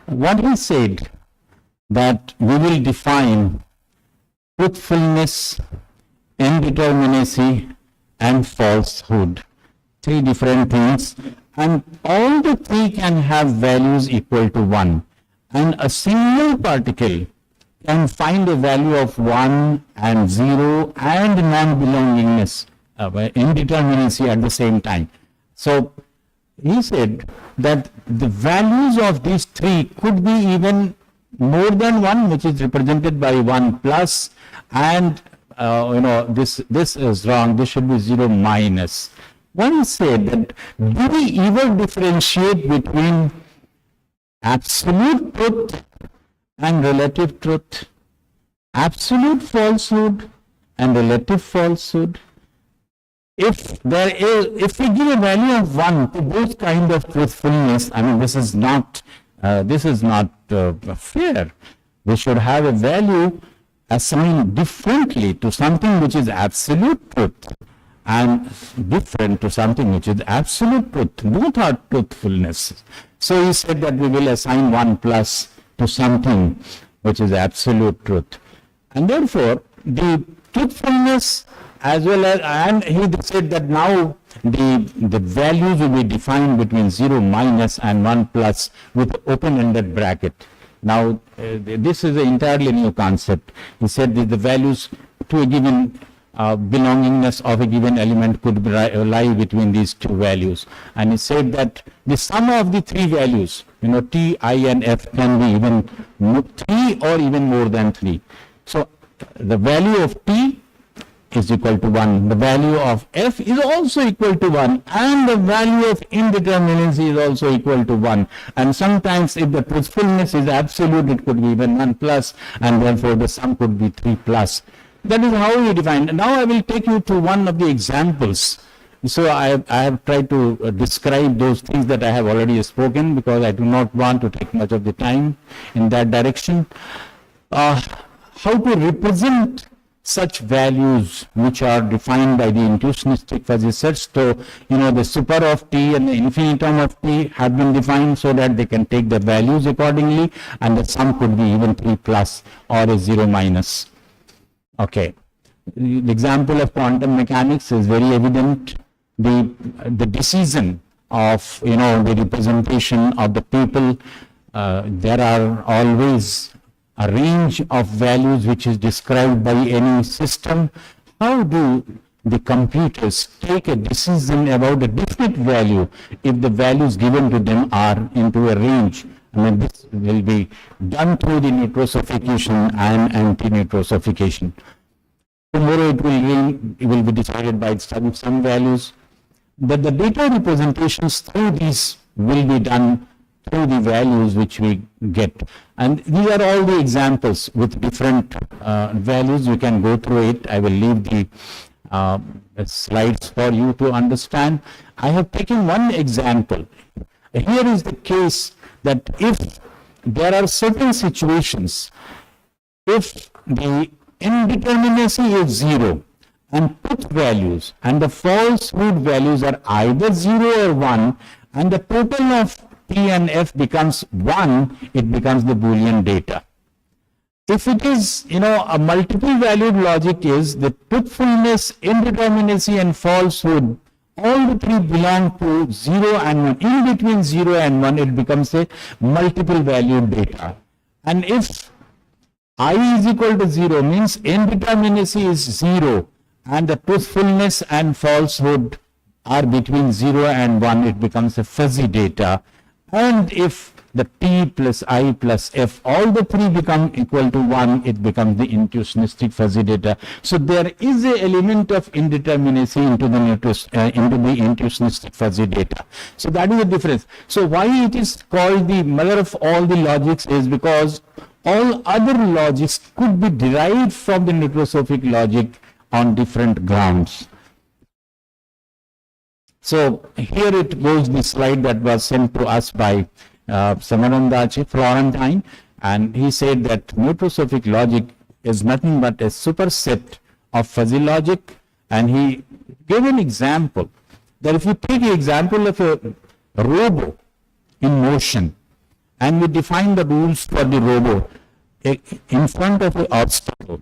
[SPEAKER 5] What he said, that we will define truthfulness, indeterminacy, and falsehood, 3 different things, and all the 3 can have values equal to 1, and a single particle can find a value of 1 and 0 and non-belongingness, indeterminacy at the same time. So he said that the values of these three could be even more than 1, which is represented by 1 plus, and this is wrong, this should be 0 minus. One said that, do we ever differentiate between absolute truth and relative truth, absolute falsehood and relative falsehood? If we give a value of 1 to both kind of truthfulness, I mean, this is not fair. We should have a value assigned differently to something which is absolute truth and different to something which is absolute truth. Both are truthfulness. So he said that we will assign 1 plus to something which is absolute truth. And therefore, the truthfulness as well as, and he said that now the values will be defined between 0 minus and 1 plus with open-ended bracket. Now, this is an entirely new concept. He said that the values to a given belongingness of a given element could lie between these two values. And he said that the sum of the three values, T, I and F, can be even 3 or even more than 3. So, the value of T is equal to 1. The value of F is also equal to 1, and the value of indeterminacy is also equal to 1. And sometimes if the truthfulness is absolute, it could be even 1 plus, and therefore the sum could be 3 plus. That is how we define. Now I will take you to one of the examples. So I have tried to describe those things that I have already spoken, because I do not want to take much of the time in that direction. How to represent such values which are defined by the intuitionistic fuzzy sets. So, the super of T and the infinitum of T have been defined so that they can take the values accordingly, and the sum could be even 3 plus or a 0 minus. Okay. The example of quantum mechanics is very evident. The decision of, the representation of the people, there are always a range of values which is described by any system. How do the computers take a decision about a definite value if the values given to them are into a range? I mean, this will be done through the neutrosophication and anti-neutrosophication. Tomorrow it will be decided by some values, but the data representations through these will be done through the values which we get. And these are all the examples with different values. You can go through it. I will leave the slides for you to understand. I have taken one example. Here is the case that if there are certain situations, if the indeterminacy is 0 and truth values and the falsehood values are either 0 or 1, and the total of T and F becomes 1, it becomes the Boolean data. If it is, a multiple valued logic is the truthfulness, indeterminacy and falsehood, all the three belong to 0 and 1. In between 0 and 1, it becomes a multiple valued data. And if I is equal to 0 means indeterminacy is 0 and the truthfulness and falsehood are between 0 and 1, it becomes a fuzzy data. And if the T plus I plus F, all the three become equal to 1, it becomes the intuitionistic fuzzy data. So there is an element of indeterminacy into the intuitionistic fuzzy data. So that is the difference. So why it is called the mother of all the logics is because all other logics could be derived from the neutrosophic logic on different grounds. So here it goes, the slide that was sent to us by Samarandachi, Florentine, and he said that neutrosophic logic is nothing but a superset of fuzzy logic, and he gave an example that if you take the example of a robo in motion and we define the rules for the robo in front of an obstacle,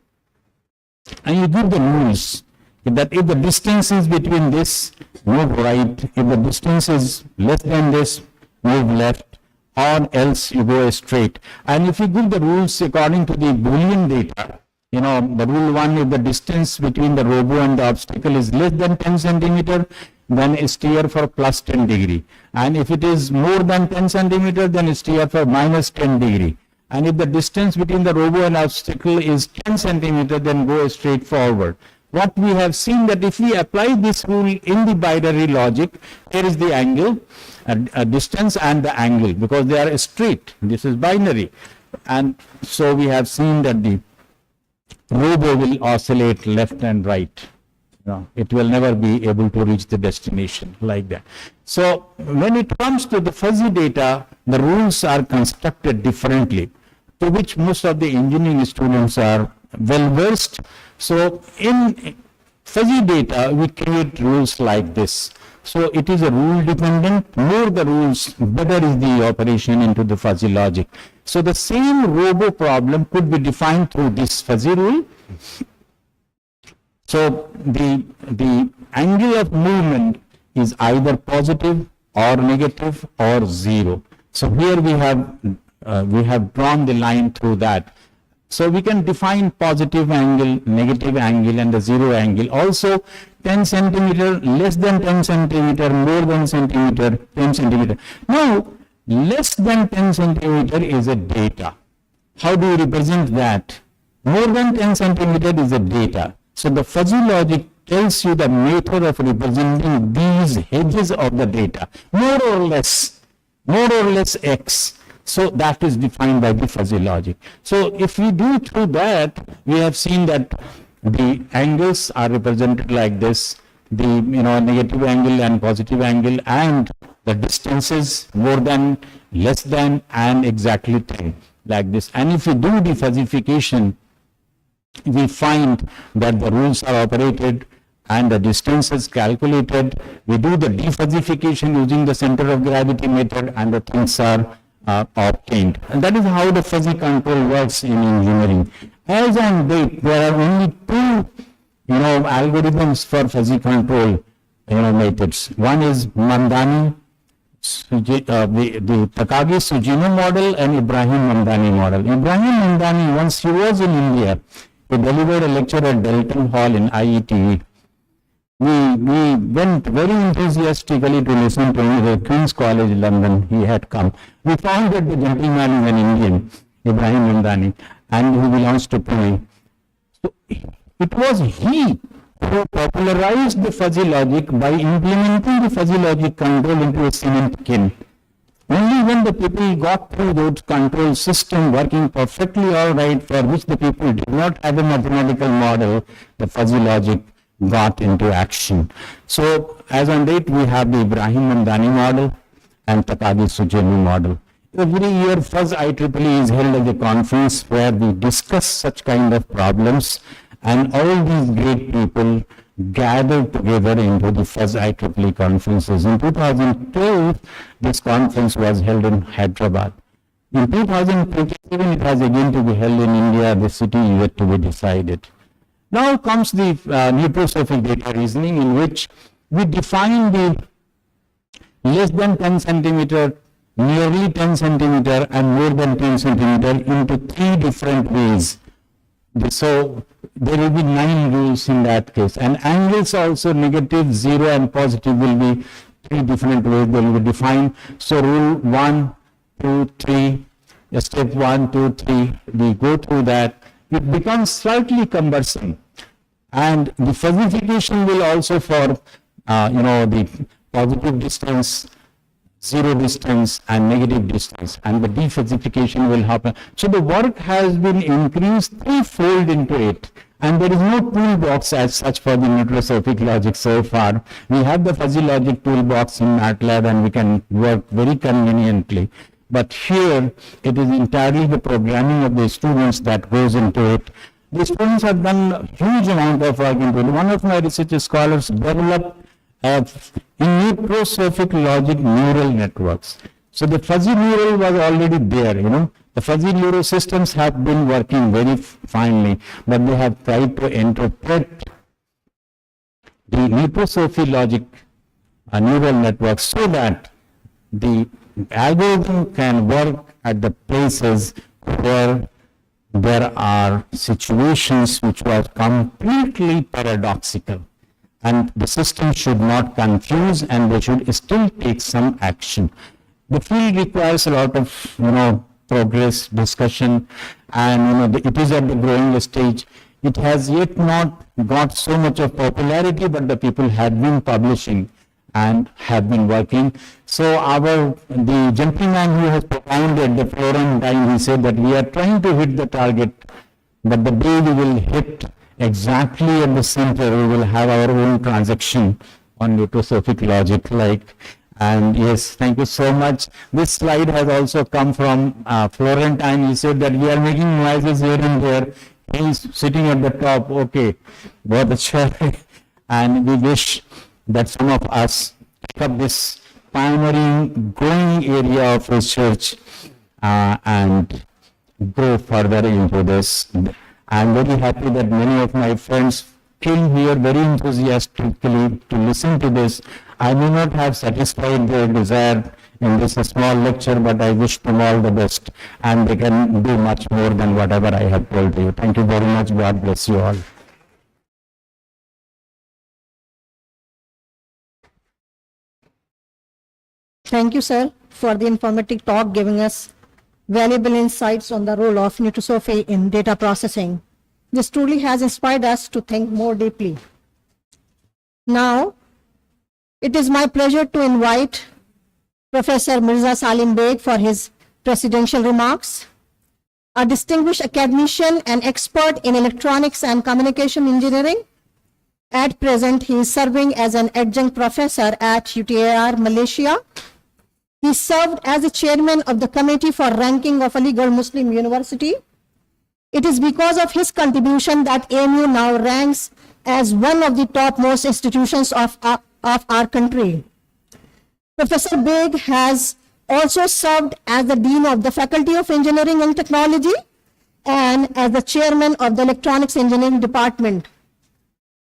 [SPEAKER 5] and you give the rules that if the distance is between this, move right, if the distance is less than this, move left, or else you go straight. And if you give the rules according to the Boolean data, the rule 1, if the distance between the robo and the obstacle is less than 10 centimeter, then steer for plus 10 degree. And if it is more than 10 centimeter, then steer for minus 10 degree. And if the distance between the robo and obstacle is 10 centimeter, then go straight forward. What we have seen that if we apply this rule in the binary logic, here is the angle, a distance and the angle, because they are straight. This is binary. And so we have seen that the robo will oscillate left and right. It will never be able to reach the destination like that. So when it comes to the fuzzy data, the rules are constructed differently, to which most of the engineering students are well versed. So in fuzzy data, we create rules like this. So it is a rule dependent. More the rules, better is the operation into the fuzzy logic. So the same robo problem could be defined through this fuzzy rule. So the angle of movement is either positive or negative or zero. So here we have drawn the line through that. So we can define positive angle, negative angle, and the zero angle. Also 10 centimeter, less than 10 centimeter, more than centimeter, 10 centimeter. Now less than 10 centimeter is a data. How do you represent that? More than 10 centimeter is a data. So the fuzzy logic tells you the method of representing these edges of the data, more or less x. So that is defined by the fuzzy logic. So if we do through that, we have seen that the angles are represented like this, the negative angle and positive angle, and the distances more than, less than, and exactly 10 like this. And if we do the fuzzification, we find that the rules are operated and the distance is calculated. We do the defuzzification using the center of gravity method, and the things are obtained. And that is how the fuzzy control works in engineering. As on date, there are only two algorithms for fuzzy control methods. One is Mamdani, the Takagi-Sugino model, and Ibrahim Mamdani model. Ibrahim Mamdani, once he was in India, he delivered a lecture at Dalton Hall in IETV. We went very enthusiastically to listen to him at Queen's College, London. He had come. We found that the gentleman is an Indian, Ibrahim Mamdani, and he belongs to Pune. So it was he who popularized the fuzzy logic by implementing the fuzzy logic control into a cement kiln. Only when the people got through those control system working perfectly all right, for which the people did not have a mathematical model, the fuzzy logic got into action. So as on date, we have the Ibrahim Mamdani model and Takagi-Sugino model. Every year, Fuzz IEEE is held as a conference where we discuss such kind of problems, and all these great people gather together into the Fuzz IEEE conferences. In 2012, this conference was held in Hyderabad. In 2027, it has again to be held in India. The city is yet to be decided. Now comes the nucleosophic data reasoning, in which we define the less than 10 centimeter, nearly 10 centimeter, and more than 10 centimeter into three different ways. So there will be 9 rules in that case, and angles also negative, 0, and positive will be 3 different ways they will be defined. So rule 1, 2, 3, step 1, 2, 3, we go through that. It becomes slightly cumbersome, and the fuzzification will also for the positive distance, 0 distance, and negative distance, and the defuzzification will happen. So the work has been increased 3-fold into it, and there is no toolbox as such for the nucleosophic logic so far. We have the fuzzy logic toolbox in MATLAB, and we can work very conveniently. But here, it is entirely the programming of the students that goes into it. The students have done a huge amount of work into it. One of my research scholars developed in nucleosophic logic neural networks. So the fuzzy neural was already there, The fuzzy neural systems have been working very finely, but they have tried to interpret the nucleosophic logic neural networks so that the algorithm can work at the places where there are situations which were completely paradoxical. and the system should not confuse, and they should still take some action. The field requires a lot of, progress, discussion, and, it is at the growing stage. It has yet not got so much of popularity, but the people have been publishing and have been working. So the gentleman who has propounded the Florentine, he said that we are trying to hit the target, but the day we will hit exactly at the center, we will have our own transaction on nutrosophic logic and yes, thank you so much. This slide has also come from Florentine. He said that we are making noises here and there. He's sitting at the top. Okay, बहुत अच्छा है. And we wish that some of us pick up this pioneering, growing area of research and grow further into this. I'm very happy that many of my friends came here very enthusiastically to listen to this. I may not have satisfied their desire in this small lecture, but I wish them all the best, and they can do much more than whatever I have told you. Thank you very much. God bless you all.
[SPEAKER 2] Thank you, sir, for the informative talk, giving us valuable insights on the role of nutrosophy in data processing. This truly has inspired us to think more deeply. Now, it is my pleasure to invite Professor Mirza Salim Beg for his presidential remarks. A distinguished academician and expert in electronics and communication engineering. At present, he is serving as an adjunct professor at UTAR, Malaysia. He served as the chairman of the Committee for Ranking of Aligarh Muslim University. It is because of his contribution that AMU now ranks as one of the topmost institutions of our country. Professor Beg has also served as the Dean of the Faculty of Engineering and Technology and as the Chairman of the Electronics Engineering Department.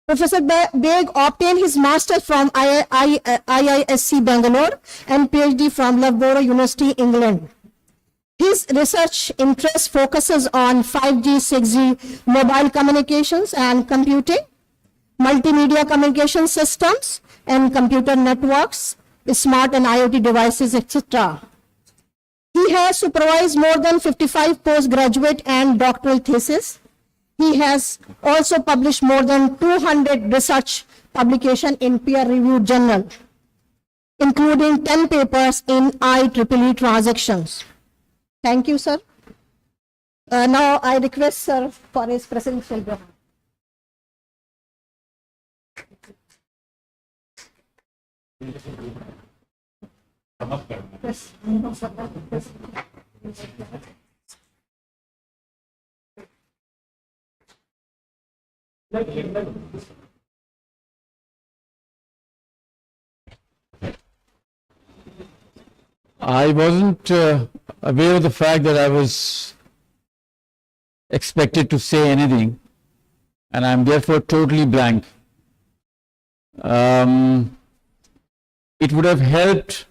[SPEAKER 2] Professor Beg obtained his Master's from IISc Bangalore and PhD from Loughborough University, England. His research interest focuses on 5G, 6G mobile communications and computing, multimedia communication systems and computer networks, smart and IoT devices, etc. He has supervised more than 55 postgraduate and doctoral theses. He has also published more than 200 research publications in peer-reviewed journals, including 10 papers in IEEE transactions. Thank you, sir. Now I request sir for his presidential remarks. Yes.
[SPEAKER 5] I wasn't aware of the fact that I was expected to say anything, and I'm therefore totally blank. It would have helped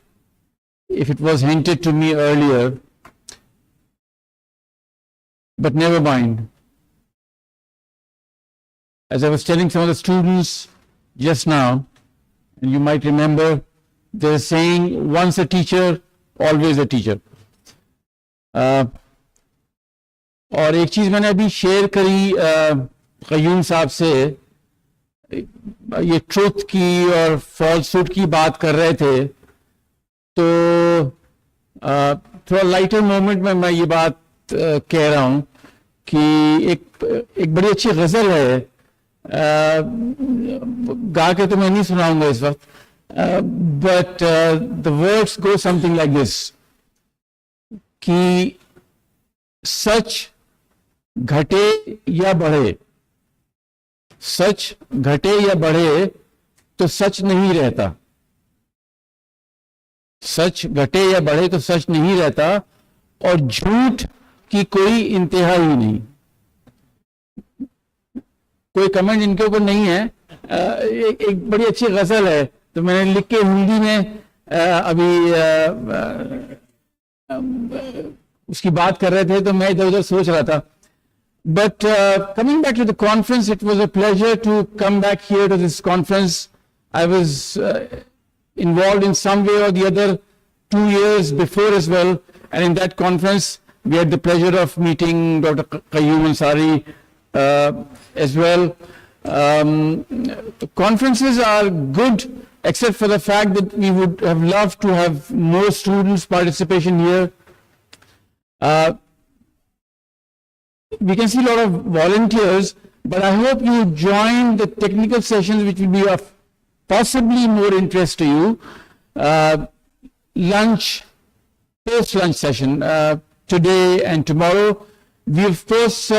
[SPEAKER 5] if it was hinted to me earlier, but never mind. As I was telling some of the students just now, and you might remember, they're saying, once a teacher, always a teacher. और एक चीज़ मैंने अभी share करी क़य्यूम साहब से, ये truth की और फॉल्सहुड की बात कर रहे थे, तो थोड़ा लाइटर मोमेंट में मैं ये बात कह रहा हूँ कि एक बड़ी अच्छी गज़ल है, गा के तो मैं नहीं सुनाऊंगा इस वक्त, but the words go something like this, कि सच घटे या बढ़े, सच घटे या बढ़े तो सच नहीं रहता, सच घटे या बढ़े तो सच नहीं रहता, और झूठ की कोई इंतहा ही नहीं. कोई कमेंट इनके ऊपर नहीं है, एक बड़ी अच्छी गजल है, तो मैंने लिख के हिंदी में अभी उसकी बात कर रहे थे, तो मैं इधर उधर सोच रहा था. But coming back to the conference, it was a pleasure to come back here to this conference. I was involved in some way or the other 2 years before as well, and in that conference we had the pleasure of meeting Dr. Qayyum Ansari as well. Conferences are good, except for the fact that we would have loved to have more students' participation here. We can see a lot of volunteers, but I hope you join the technical sessions, which will be of possibly more interest to you. Lunch, post-lunch session today and tomorrow. We of course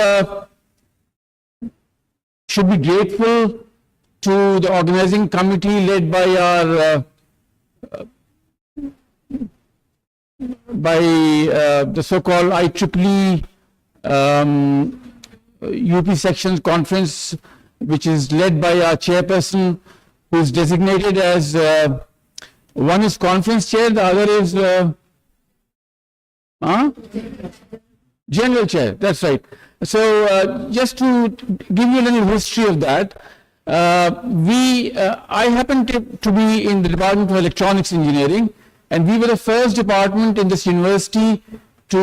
[SPEAKER 5] should be grateful to the organizing committee led by our the so-called IEEE UP sections conference, which is led by our chairperson, who is designated as one is conference chair, the other is general chair. That's right. So just to give you a little history of that, I happened to be in the Department of Electronics Engineering, and we were the first department in this university to,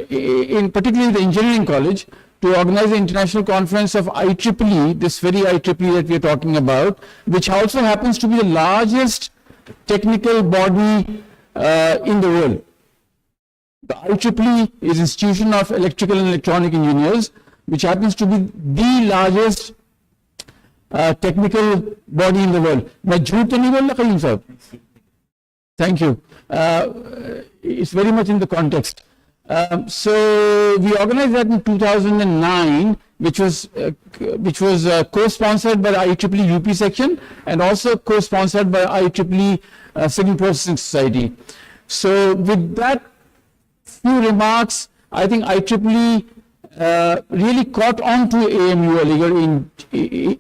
[SPEAKER 5] in particularly the engineering college, to organize the international conference of IEEE, this very IEEE that we are talking about, which also happens to be the largest technical body in the world. The IEEE is Institution of Electrical and Electronic Engineers, which happens to be the largest technical body in the world. मैं झूठ तो नहीं बोल रहा कहीं साहब? Thank you. It's very much in the context. So we organized that in 2009, which was co-sponsored by the IEEE UP section and also co-sponsored by IEEE Signal Processing Society. So with that few remarks, I think IEEE really caught on to AMU Aligarh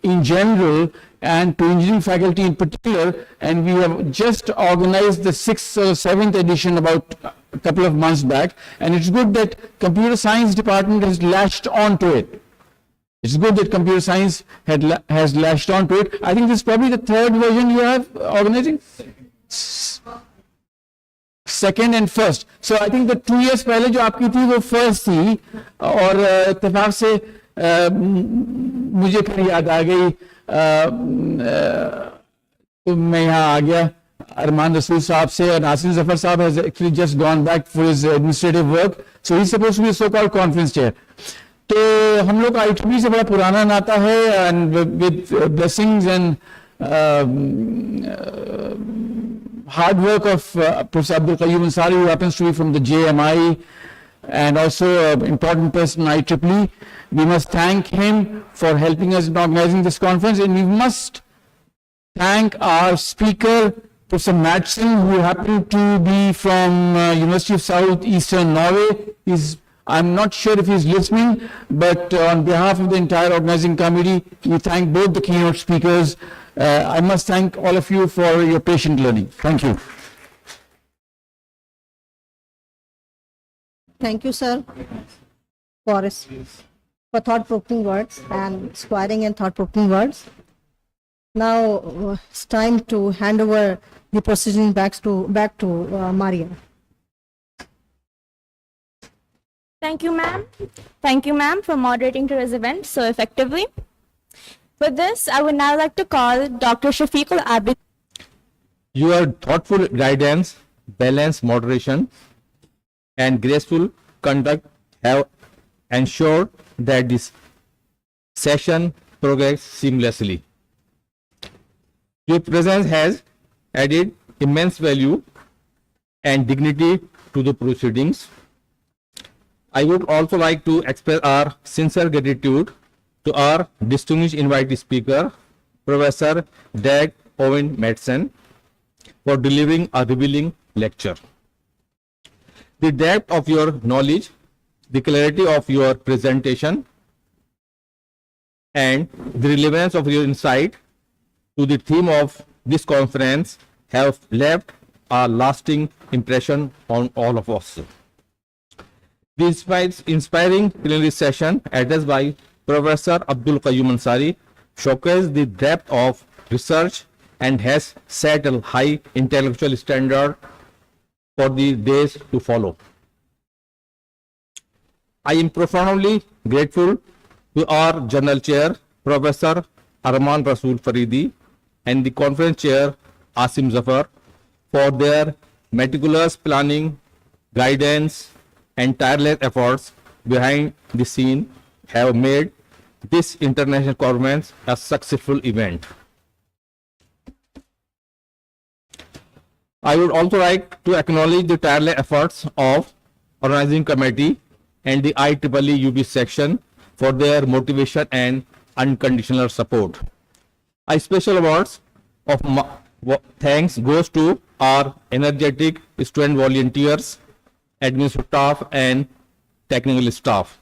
[SPEAKER 5] in general and to engineering faculty in particular, and we have just organized the 6th or 7th edition about a couple of months back, and it's good that computer science department has latched on to it. It's good that computer science has latched on to it. I think this is probably the 3rd version you have organizing? 2nd and 1st. So I think the 2 years पहले जो आपकी थी वो 1st थी, और इत्तेफाक से मुझे फिर याद आ गई, तो मैं यहाँ आ गया अरमान रसूल साहब से, और नासिर जफर साहब has actually just gone back for his administrative work, so he's supposed to be a so-called conference chair. तो हम लोग IEEE से बड़ा पुराना नाता है, and with blessings and hard work of Professor Abdul Qayyum Ansari, who happens to be from the JMI and also an important person in IEEE. We must thank him for helping us in organizing this conference, and we must thank our speaker, Professor Madsen, who happened to be from University of South Eastern Norway. I'm not sure if he's listening, but on behalf of the entire organizing committee, we thank both the keynote speakers. I must thank all of you for your patient learning. Thank you.
[SPEAKER 2] Thank you, sir, for thought-provoking words and inspiring and thought-provoking words. Now it's time to hand over the proceedings back to Maria.
[SPEAKER 1] Thank you, ma'am. Thank you, ma'am, for moderating today's event so effectively. With this, I would now like to call Dr. Shafiqul Abid.
[SPEAKER 6] Your thoughtful guidance, balanced moderation, and graceful conduct have ensured that this session progressed seamlessly. Your presence has added immense value and dignity to the proceedings. I would also like to express our sincere gratitude to our distinguished invited speaker, Professor Dag Owen Madsen, for delivering a revealing lecture. The depth of your knowledge, the clarity of your presentation, and the relevance of your insight to the theme of this conference have left a lasting impression on all of us. This inspiring plenary session addressed by Professor Abdul Qayyum Ansari showcased the depth of research and has set a high intellectual standard for the days to follow. I am profoundly grateful to our General Chair, Professor Arman Rasool Faridi, and the Conference Chair, Asim Zafar, for their meticulous planning, guidance, and tireless efforts behind the scene have made this international conference a successful event. I would also like to acknowledge the tireless efforts of organizing committee and the IEEE UB section for their motivation and unconditional support. A special awards of thanks goes to our energetic student volunteers, administrative staff, and technical staff.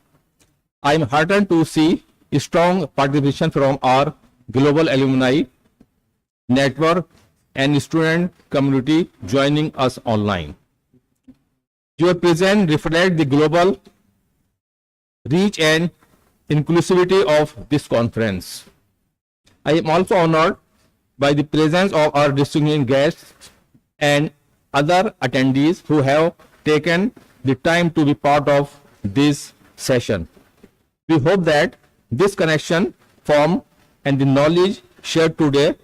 [SPEAKER 6] I am heartened to see strong participation from our global alumni network and student community joining us online. Your presence reflects the global reach and inclusivity of this conference. I am also honored by the presence of our distinguished guests and other attendees who have taken the time to be part of this session. We hope that this connection formed and the knowledge shared today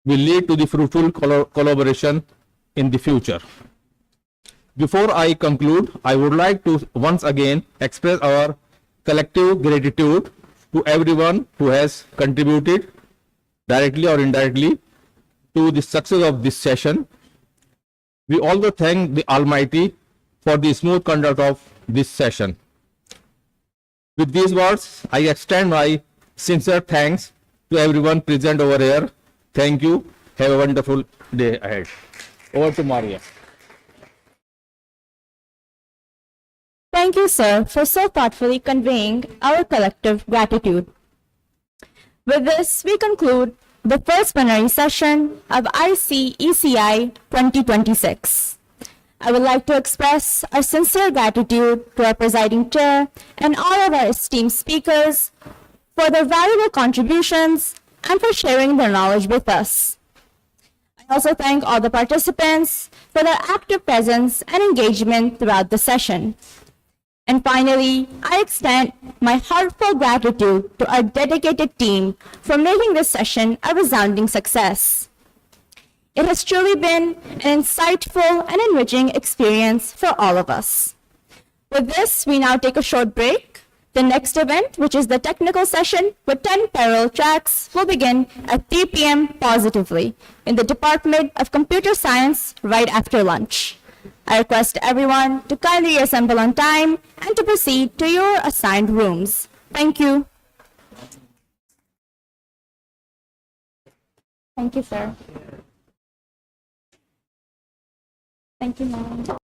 [SPEAKER 6] will lead to the fruitful collaboration in the future. Before I conclude, I would like to once again express our collective gratitude to everyone who has contributed directly or indirectly to the success of this session. We also thank the Almighty for the smooth conduct of this session. With these words, I extend my sincere thanks to everyone present over here. Thank you. Have a wonderful day ahead. Over to Maria.
[SPEAKER 1] Thank you, sir, for so thoughtfully conveying our collective gratitude. With this, we conclude the first plenary session of ICECI 2026. I would like to express our sincere gratitude to our presiding chair and all of our esteemed speakers for their valuable contributions and for sharing their knowledge with us. I also thank all the participants for their active presence and engagement throughout the session. And finally, I extend my heartfelt gratitude to our dedicated team for making this session a resounding success. It has truly been an insightful and enriching experience for all of us. With this, we now take a short break. The next event, which is the technical session with 10 parallel tracks, will begin at 3 p.m. positively in the Department of Computer Science right after lunch. I request everyone to kindly assemble on time and to proceed to your assigned rooms. Thank you. Thank you, sir. Thank you, ma'am.